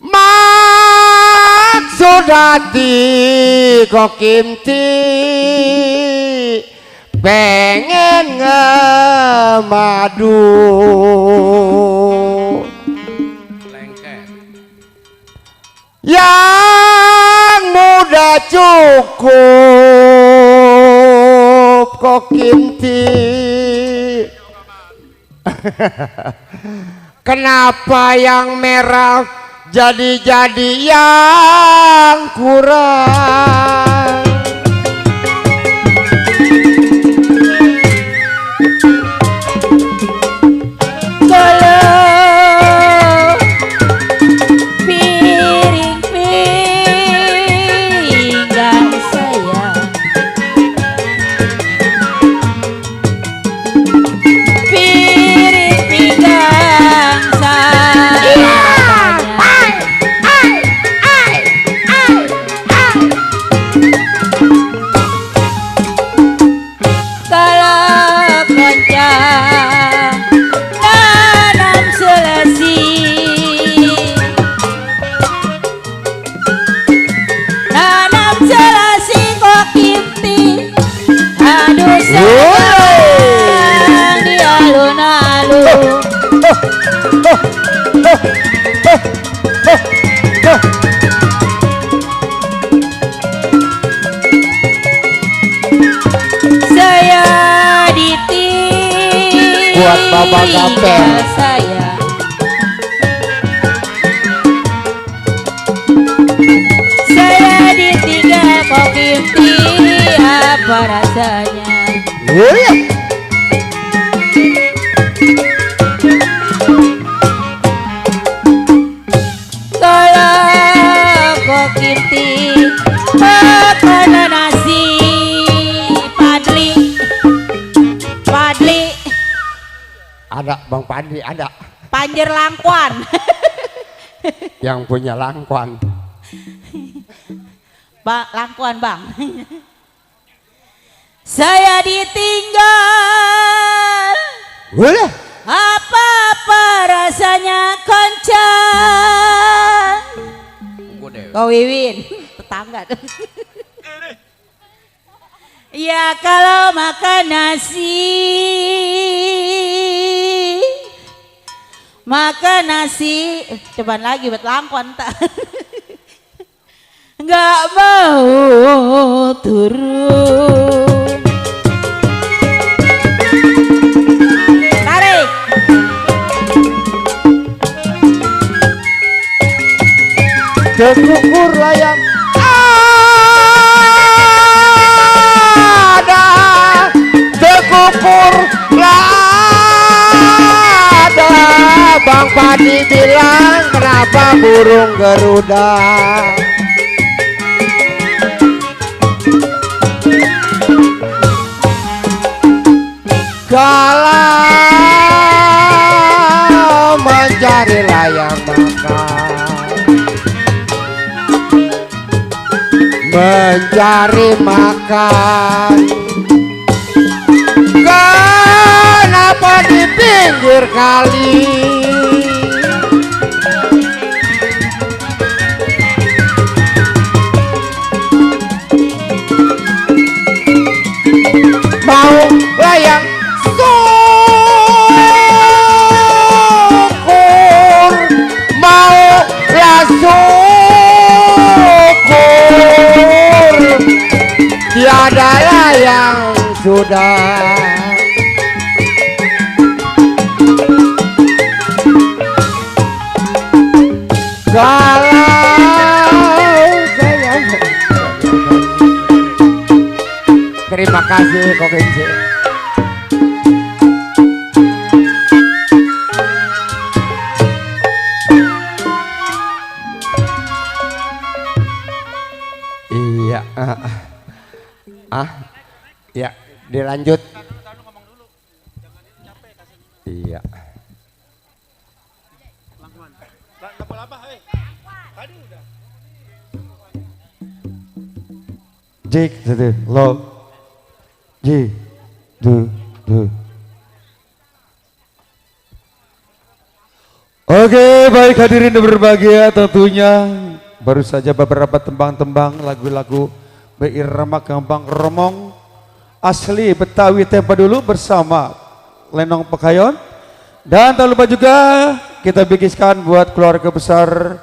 maksud hati kok kimti pengen ngemadu. Yang muda cukup kok kimti. Kenapa yang merah jadi yang kurang? Saya ditinggal buat Bapak Gampel. Saya ditinggal kok kimti, apa rasanya? Kalau kok kimti makan nasi Padli, Padli Ada Bang Padli, ada Panjer Langkuan. yang punya langkuan. Langkuan bang. Saya ditinggal, apa-apa rasanya koncang. Kau Wiwin, tetangga. Ya kalau makan nasi, coba lagi buat langkuan tak. Nggak mau turun. Tarik. Syukur layang ada, syukur ada. Bang Padi bilang kenapa burung Garuda? Kalau mencari layang makan, mencari makan, kenapa di pinggir kali? Mau layang syukur, mau lah syukur, tiada layang sudah. Terima kasih Kok Kenci. Iya, ya dilanjut. Iya. Jik, lo, ji, du. Oke, baik hadirin yang berbahagia, tentunya baru saja beberapa tembang-tembang lagu-lagu berirama Gambang Kromong asli Betawi tempo dulu bersama Lenong Pekayon. Dan tak lupa juga kita bikiskan buat keluarga besar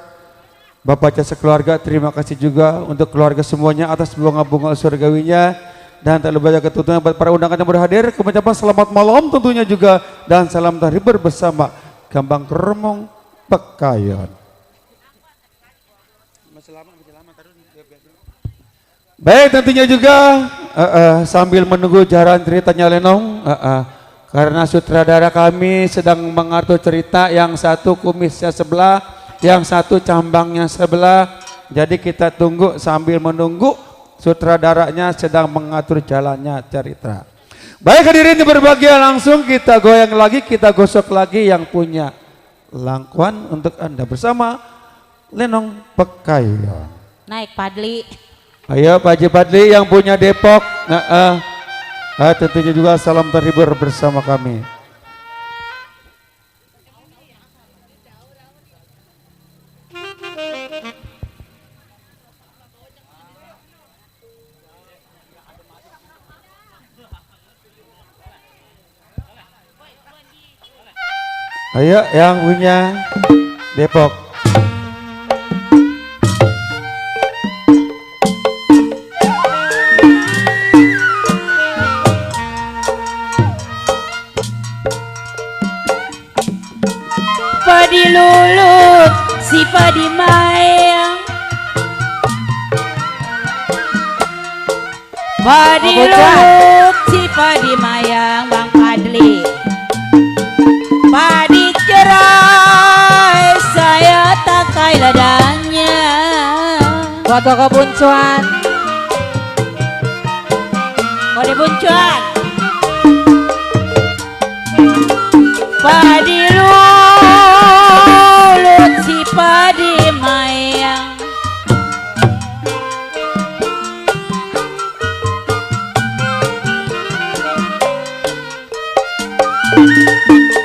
Bapak Jasa Keluarga, terima kasih juga untuk keluarga semuanya atas bunga-bunga surgawinya. Dan tak lupa juga tentunya buat para undangan yang berhadir, kami selamat malam tentunya juga, dan salam terhibur bersama Gambang Kromong Pekayon. Baik, tentunya juga sambil menunggu jalan ceritanya Lenong, karena sutradara kami sedang mengatur cerita, yang satu kumisnya sebelah, yang satu cambangnya sebelah. Jadi kita tunggu sambil menunggu sutradaranya sedang mengatur jalannya cerita. Baik hadirin yang berbahagia, langsung kita goyang lagi, kita gosok lagi yang punya langkuan untuk Anda bersama Lenong Pekayon. Naik Padli. Ayo Pak Haji Padli yang punya Depok. Tentunya juga salam terhibur bersama kami. Ayo yang punya Depok. Padi lulut, si padi mayang. Padi lulut, si padi mayang, Bang Padli. Padi cerai, saya takai ladangnya. Buat Koko Buncuan. Kode Buncuan. Padi lulut, si padi mayang.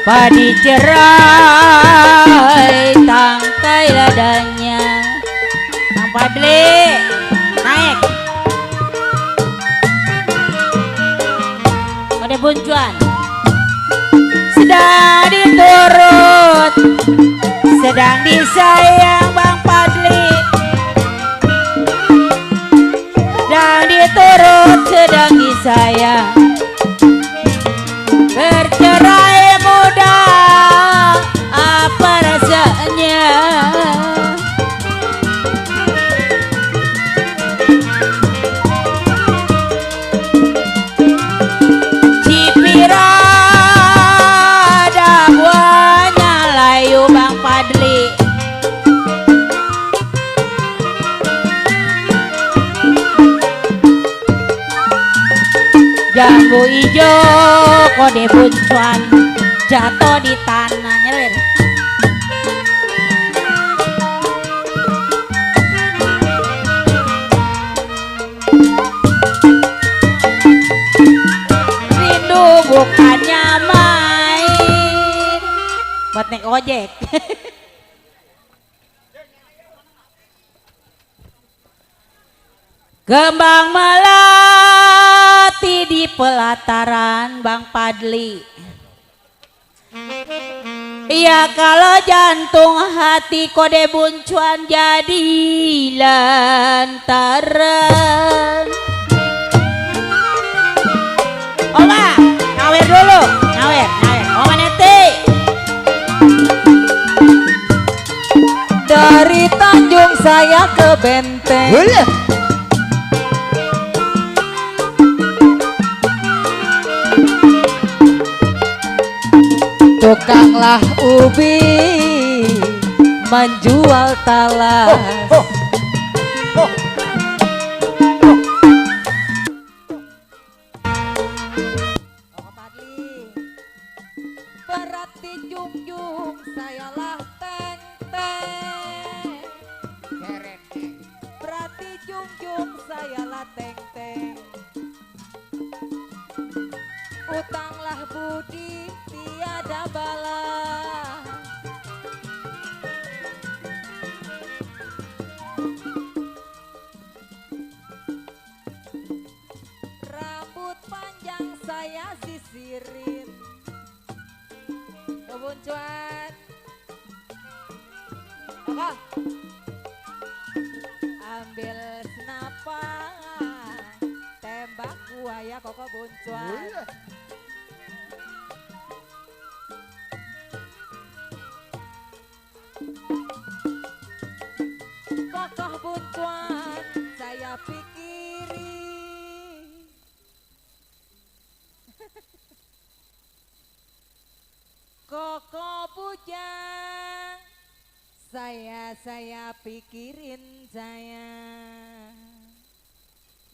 Padi cerai, tangkai ladanya. Bang Padli, naik. Kode Buncuan. Sedang diturut, sedang disayang Bang Padli. Sedang diturut, sedang disayang. Bercerai muda, apa rasanya? Jambu ijo kode buncuan jatuh di tanah nyelir. Rindu bukannya main buat naik ojek. Kembang melati di pelataran Bang Padli. Ya kalau jantung hati kode buncuan jadi lantaran. Oma, ngawer dulu, ngawer. Oma Neti. Dari Tanjung saya ke Benteng. Tukanglah ubi menjual talas. Berarti jungjung sayalah teng-teng. Berarti jungjung sayalah teng-teng. Utanglah budi tiada balas. Rambut panjang saya sisirin. Kebuncuan. Apa? Ambil senapan. Tembak buaya kok kebuncuan. Kokoh buncuan saya pikiri. Kokoh bujang saya pikirin saya.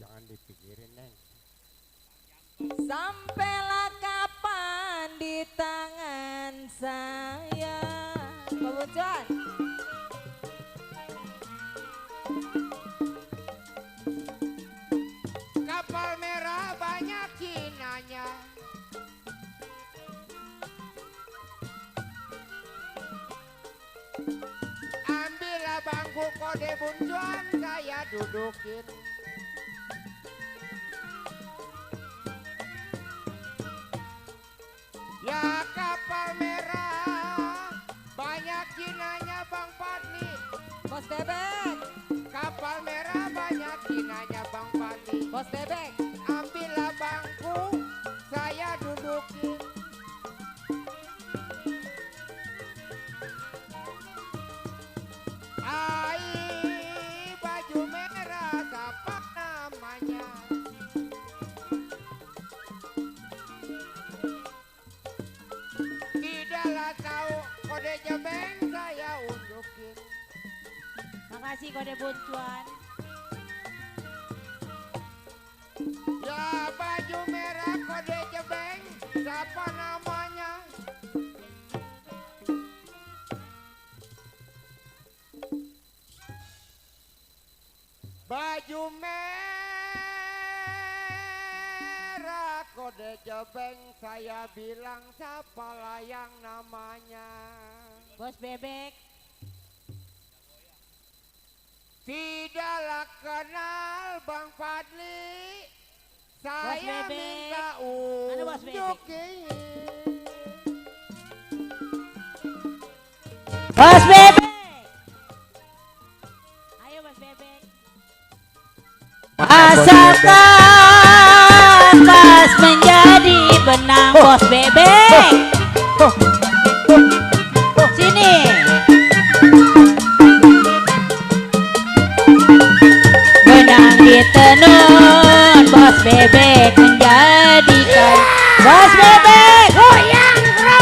Jangan dipikirin, Neng. Sampailah kapan di tangan saya. Kebuncuan. Kapal merah banyak Cinanya. Ambillah bangku kode buncuan saya dudukin. Ya kapal merah banyak Cinanya Bang Padli. Bos Bebek. Kapal merah banyak Cinanya Bang Padli. Bos Bebek. Ambillah bangku saya dudukin. Ai baju merah siapa namanya? Tidaklah tahu kode jebeng saya unjukin. Makasih kode buncuan. Ya baju merah kode jebeng siapa namanya? Baju merah kode jebeng saya bilang siapalah yang namanya? Bos Bebek. Tidaklah kenal Bang Padli. Saya Bebek. minta Mana Bos Bebek? unjukin. Bos Bebek. Ayo Bos Bebek. Asalkan pas menjadi benang Bos Bebek. Sini. Benang ditenun Bos Bebek menjadikan Bos Bebek goyang bro.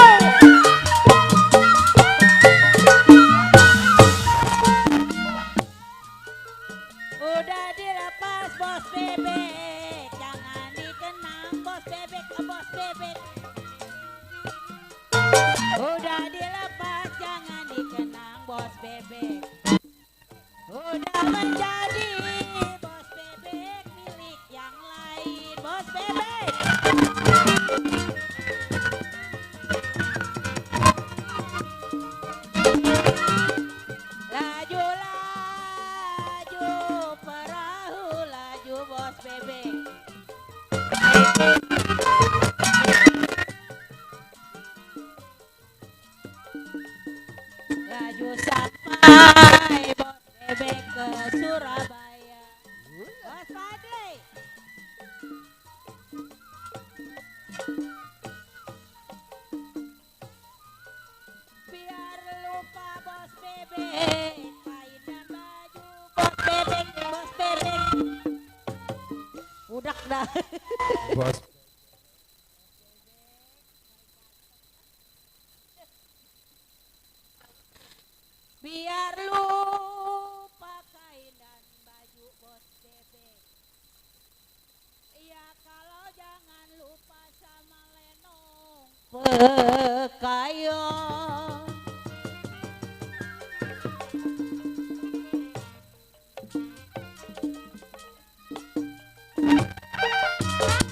Udah dilepas Bos Bebek, jangan dikenang Bos bebek. Udah menjadi bos bebek milik yang lain. Bos bebek. Laju laju perahu laju bos bebek. Laju sampai bos bebek ke Surabaya. Bos Fadli. Biar lupa bos bebek, kain dan baju bos bebek, bos bebek. Udak dah. Bos. Biar lupa kain dan baju bos bebek. Ya kalau jangan lupa sama lenong pekayon.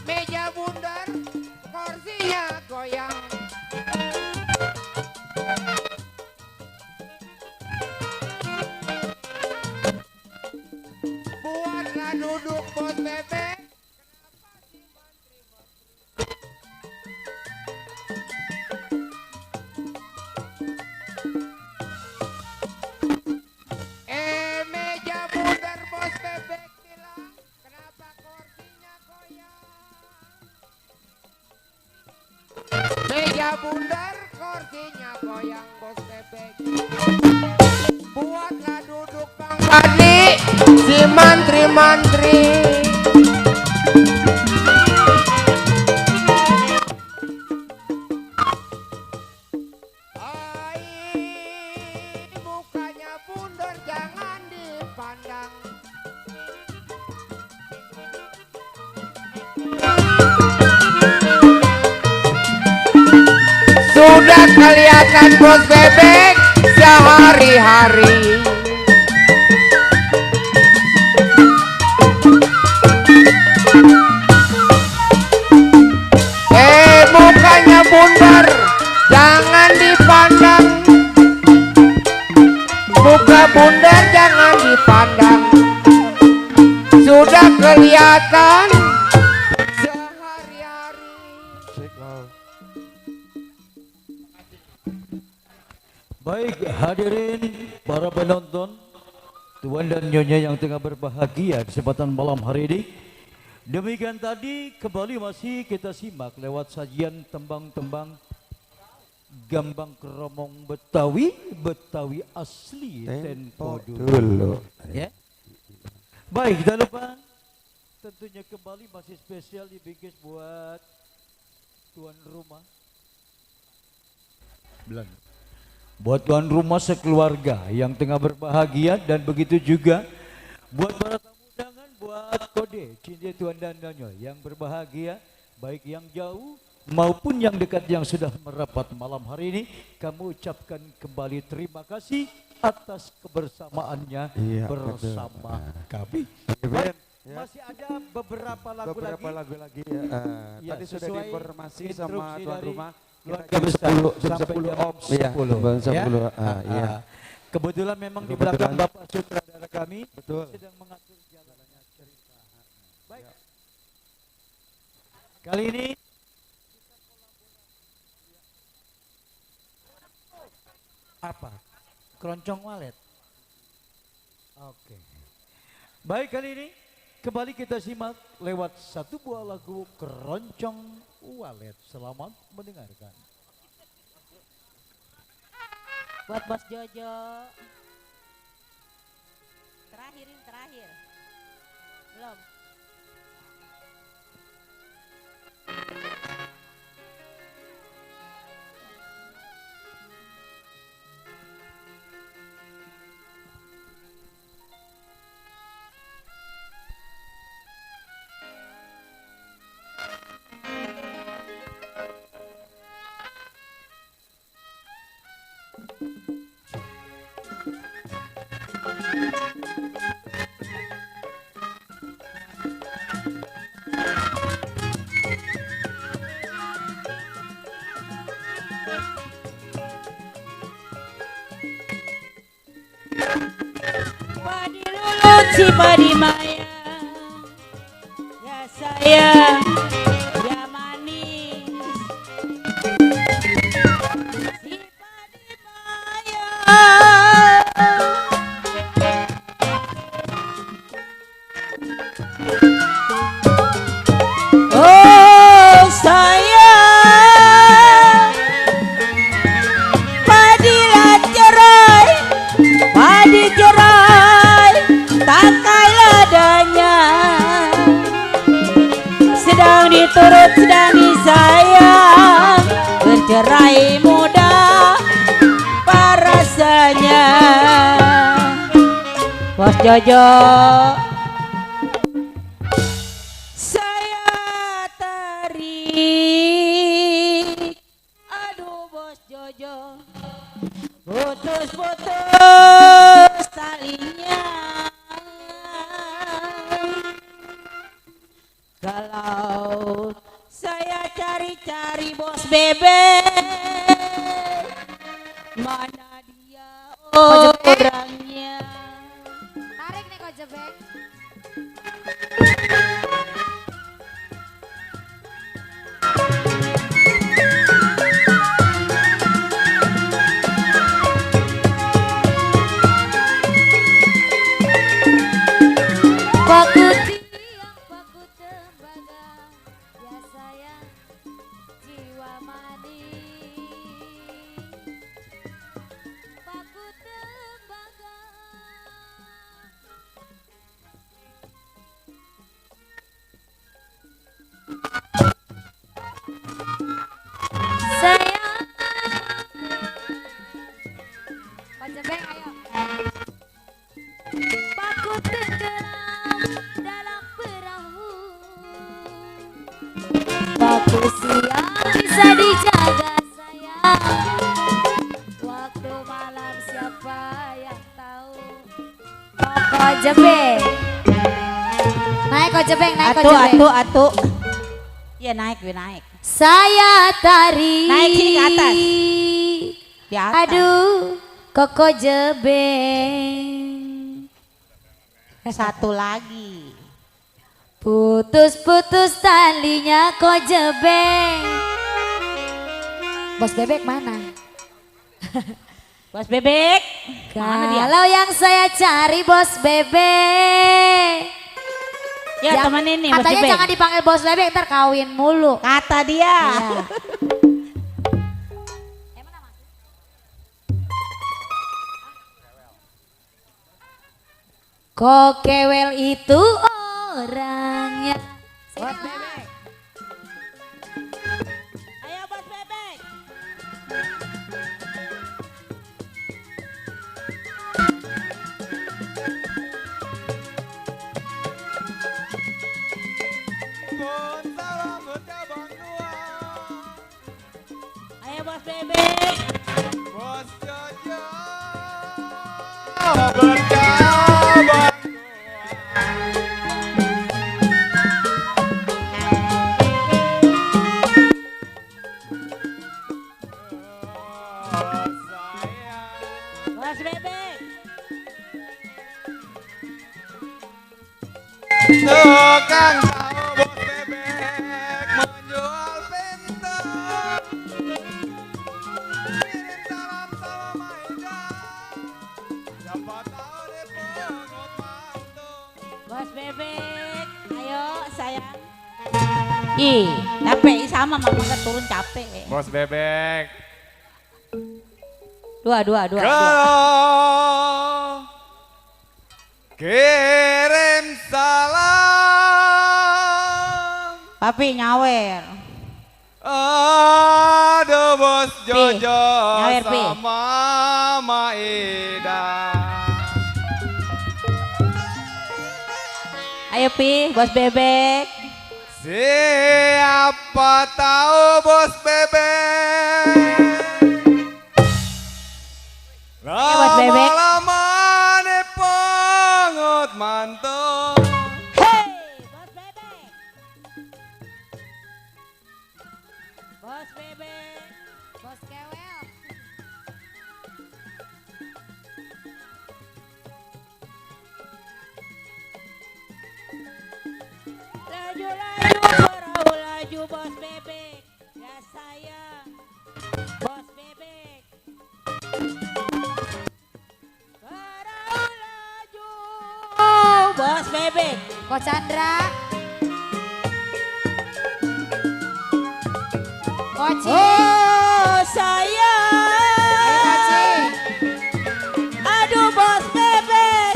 Meja bundar, kursinya goyang. Buatlah duduk bos bebek. Meja bundar bos bebek bilang, kenapa kursinya goyang? Meja bundar, kursinya goyang bos bebek. Buatlah duduk Bang Fadli, si mantri-mantri. Mukanya bundar jangan dipandang. Sudah kelihatan bos bebek sehari-hari. Mukanya bundar jangan dipandang. Muka bundar jangan dipandang. Sudah kelihatan sehari-hari. Baik hadirin para penonton, tuan dan nyonya yang tengah berbahagia di kesempatan malam hari ini. Demikian tadi kembali masih kita simak lewat sajian tembang-tembang gambang keromong Betawi, Betawi asli tempo dulu. Ya. Baik, jangan lupa tentunya kembali masih spesial dibingkis buat tuan rumah. Buat tuan rumah sekeluarga yang tengah berbahagia dan begitu juga buat para tamu undangan, buat kode cinta tuan dan nyonya yang berbahagia, baik yang jauh maupun yang dekat yang sudah merapat malam hari ini, kami ucapkan kembali terima kasih atas kebersamaannya bersama kami. Baik, masih ada beberapa lagu lagi ya. Tadi sudah diinformasi sama tuan rumah. Keluarga besar jam 10 om. Iya, jam 10. Iya. Kebetulan memang di belakang Bapak sutradara kami sedang mengatur jalannya cerita. Baik. Kali ini apa? Keroncong walet. Oke. Baik, kali ini kembali kita simak lewat satu buah lagu Keroncong Walet. Selamat mendengarkan. Buat Bos Jojo. Terakhir ini terakhir. Belum. sayang, ya sayang, ya manis. Si padi bayang. Oh sayang, padilah cerai, padi cerai, takai ladanya. Sedang diturut, sedang disayang, bercerai mudah rasanya. Bos Jojo, saya tarik. Aduh Bos Jojo, putus-putus talinya. Kalau saya cari-cari Bos Bebek, mana dia orangnya? Tarik nih Ko Jebek. Paku tiang, paku tembaga, ya sayang, jiwa mani. Paku tembaga. Sayang. Ko Jebek ayo. Paku tenggelam dalam perahu. Paku siang bisa dijaga sayang. Waktu malam siapa yang tahu? Ko Jebek. Naik Ko Jebek, naik Ko Jebek. Atu. Ya naik, naik. Saya tarik. Naik sini ke atas. Di atas. Aduh, Koko Jebeng. Satu lagi. Putus-putus talinya Ko Jebeng. Bos Bebek mana? Bos Bebek. Mana dia? Kalau yang saya cari Bos Bebek. Ya temenin nih Bos Katanya Bebek. jangan dipanggil Bos Bebek, ntar kawin mulu. Kata dia. Iya. Kok kewel itu orangnya. Bos Bebek. Ayo Bos Bebek. Ayo Bos Bebek. Bos Jojo berkabar. Bos Bebek. Tukang tahu Bos Bebek menjual pentol. Kirim salam sama Maida. Siapa tahu dia pungut mantung. Bos Bebek. Ayo sayang. Ih, capek sama mama nggak turun capek. Bos Bebek. Dua. Kau kirim salam. Papi nyawer. Aduh Bos Jojo nyawer, Pi. sama Maida. Ayo Pi, Bos Bebek. Siapa tahu Bos Bebek. Bos Bebek. Lama-lama nih pungut mantung. Hey, Bos Bebek. Bos Bebek. Bos kewel. perahu laju bos bebek. Ya sayang, bos bebek. Perahu laju, bos bebek. Ko Chandra. Koci. Oh Ayo sayang, Koci. aduh bos bebek.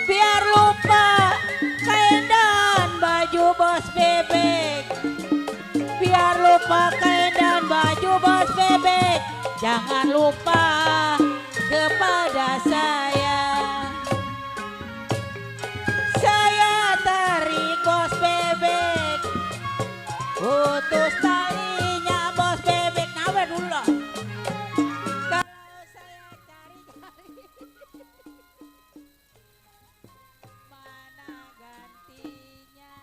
Biar lupa kain dan baju bos bebek. Biar lupa kain dan baju bos bebek. Jangan lupa kepada saya. Saya tarik bos bebek. Putus talinya bos bebek. Nawe dulu loh. Kalau saya cari-cari. Mana gantinya?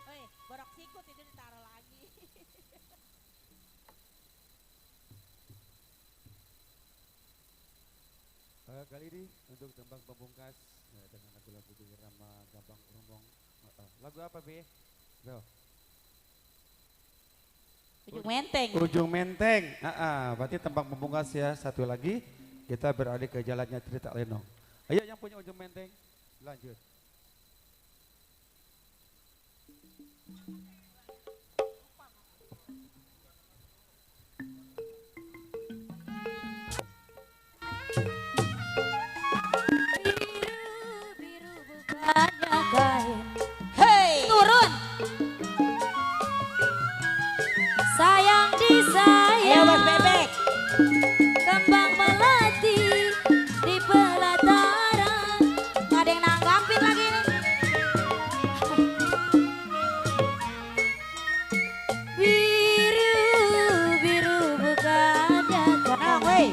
Woi, borok sikut itu ditaruh lagi. Kali ini untuk tembang pemungkas dengan lagu-lagu irama Gambang Kromong. Lagu apa Be? Bel. Ujung menteng. Ujung Menteng. Berarti tembang pemungkas ya. Satu lagi kita beralih ke jalannya cerita Lenong. Ayo yang punya Ujung Menteng lanjut. Biru bukannya kain. Hei, Turun. Sayang ayo disayang. bos bebek. Kembang melati di pelataran. Nggak ada yang nanggapin lagi nih. Biru, biru bukannya Nah, kain. woi.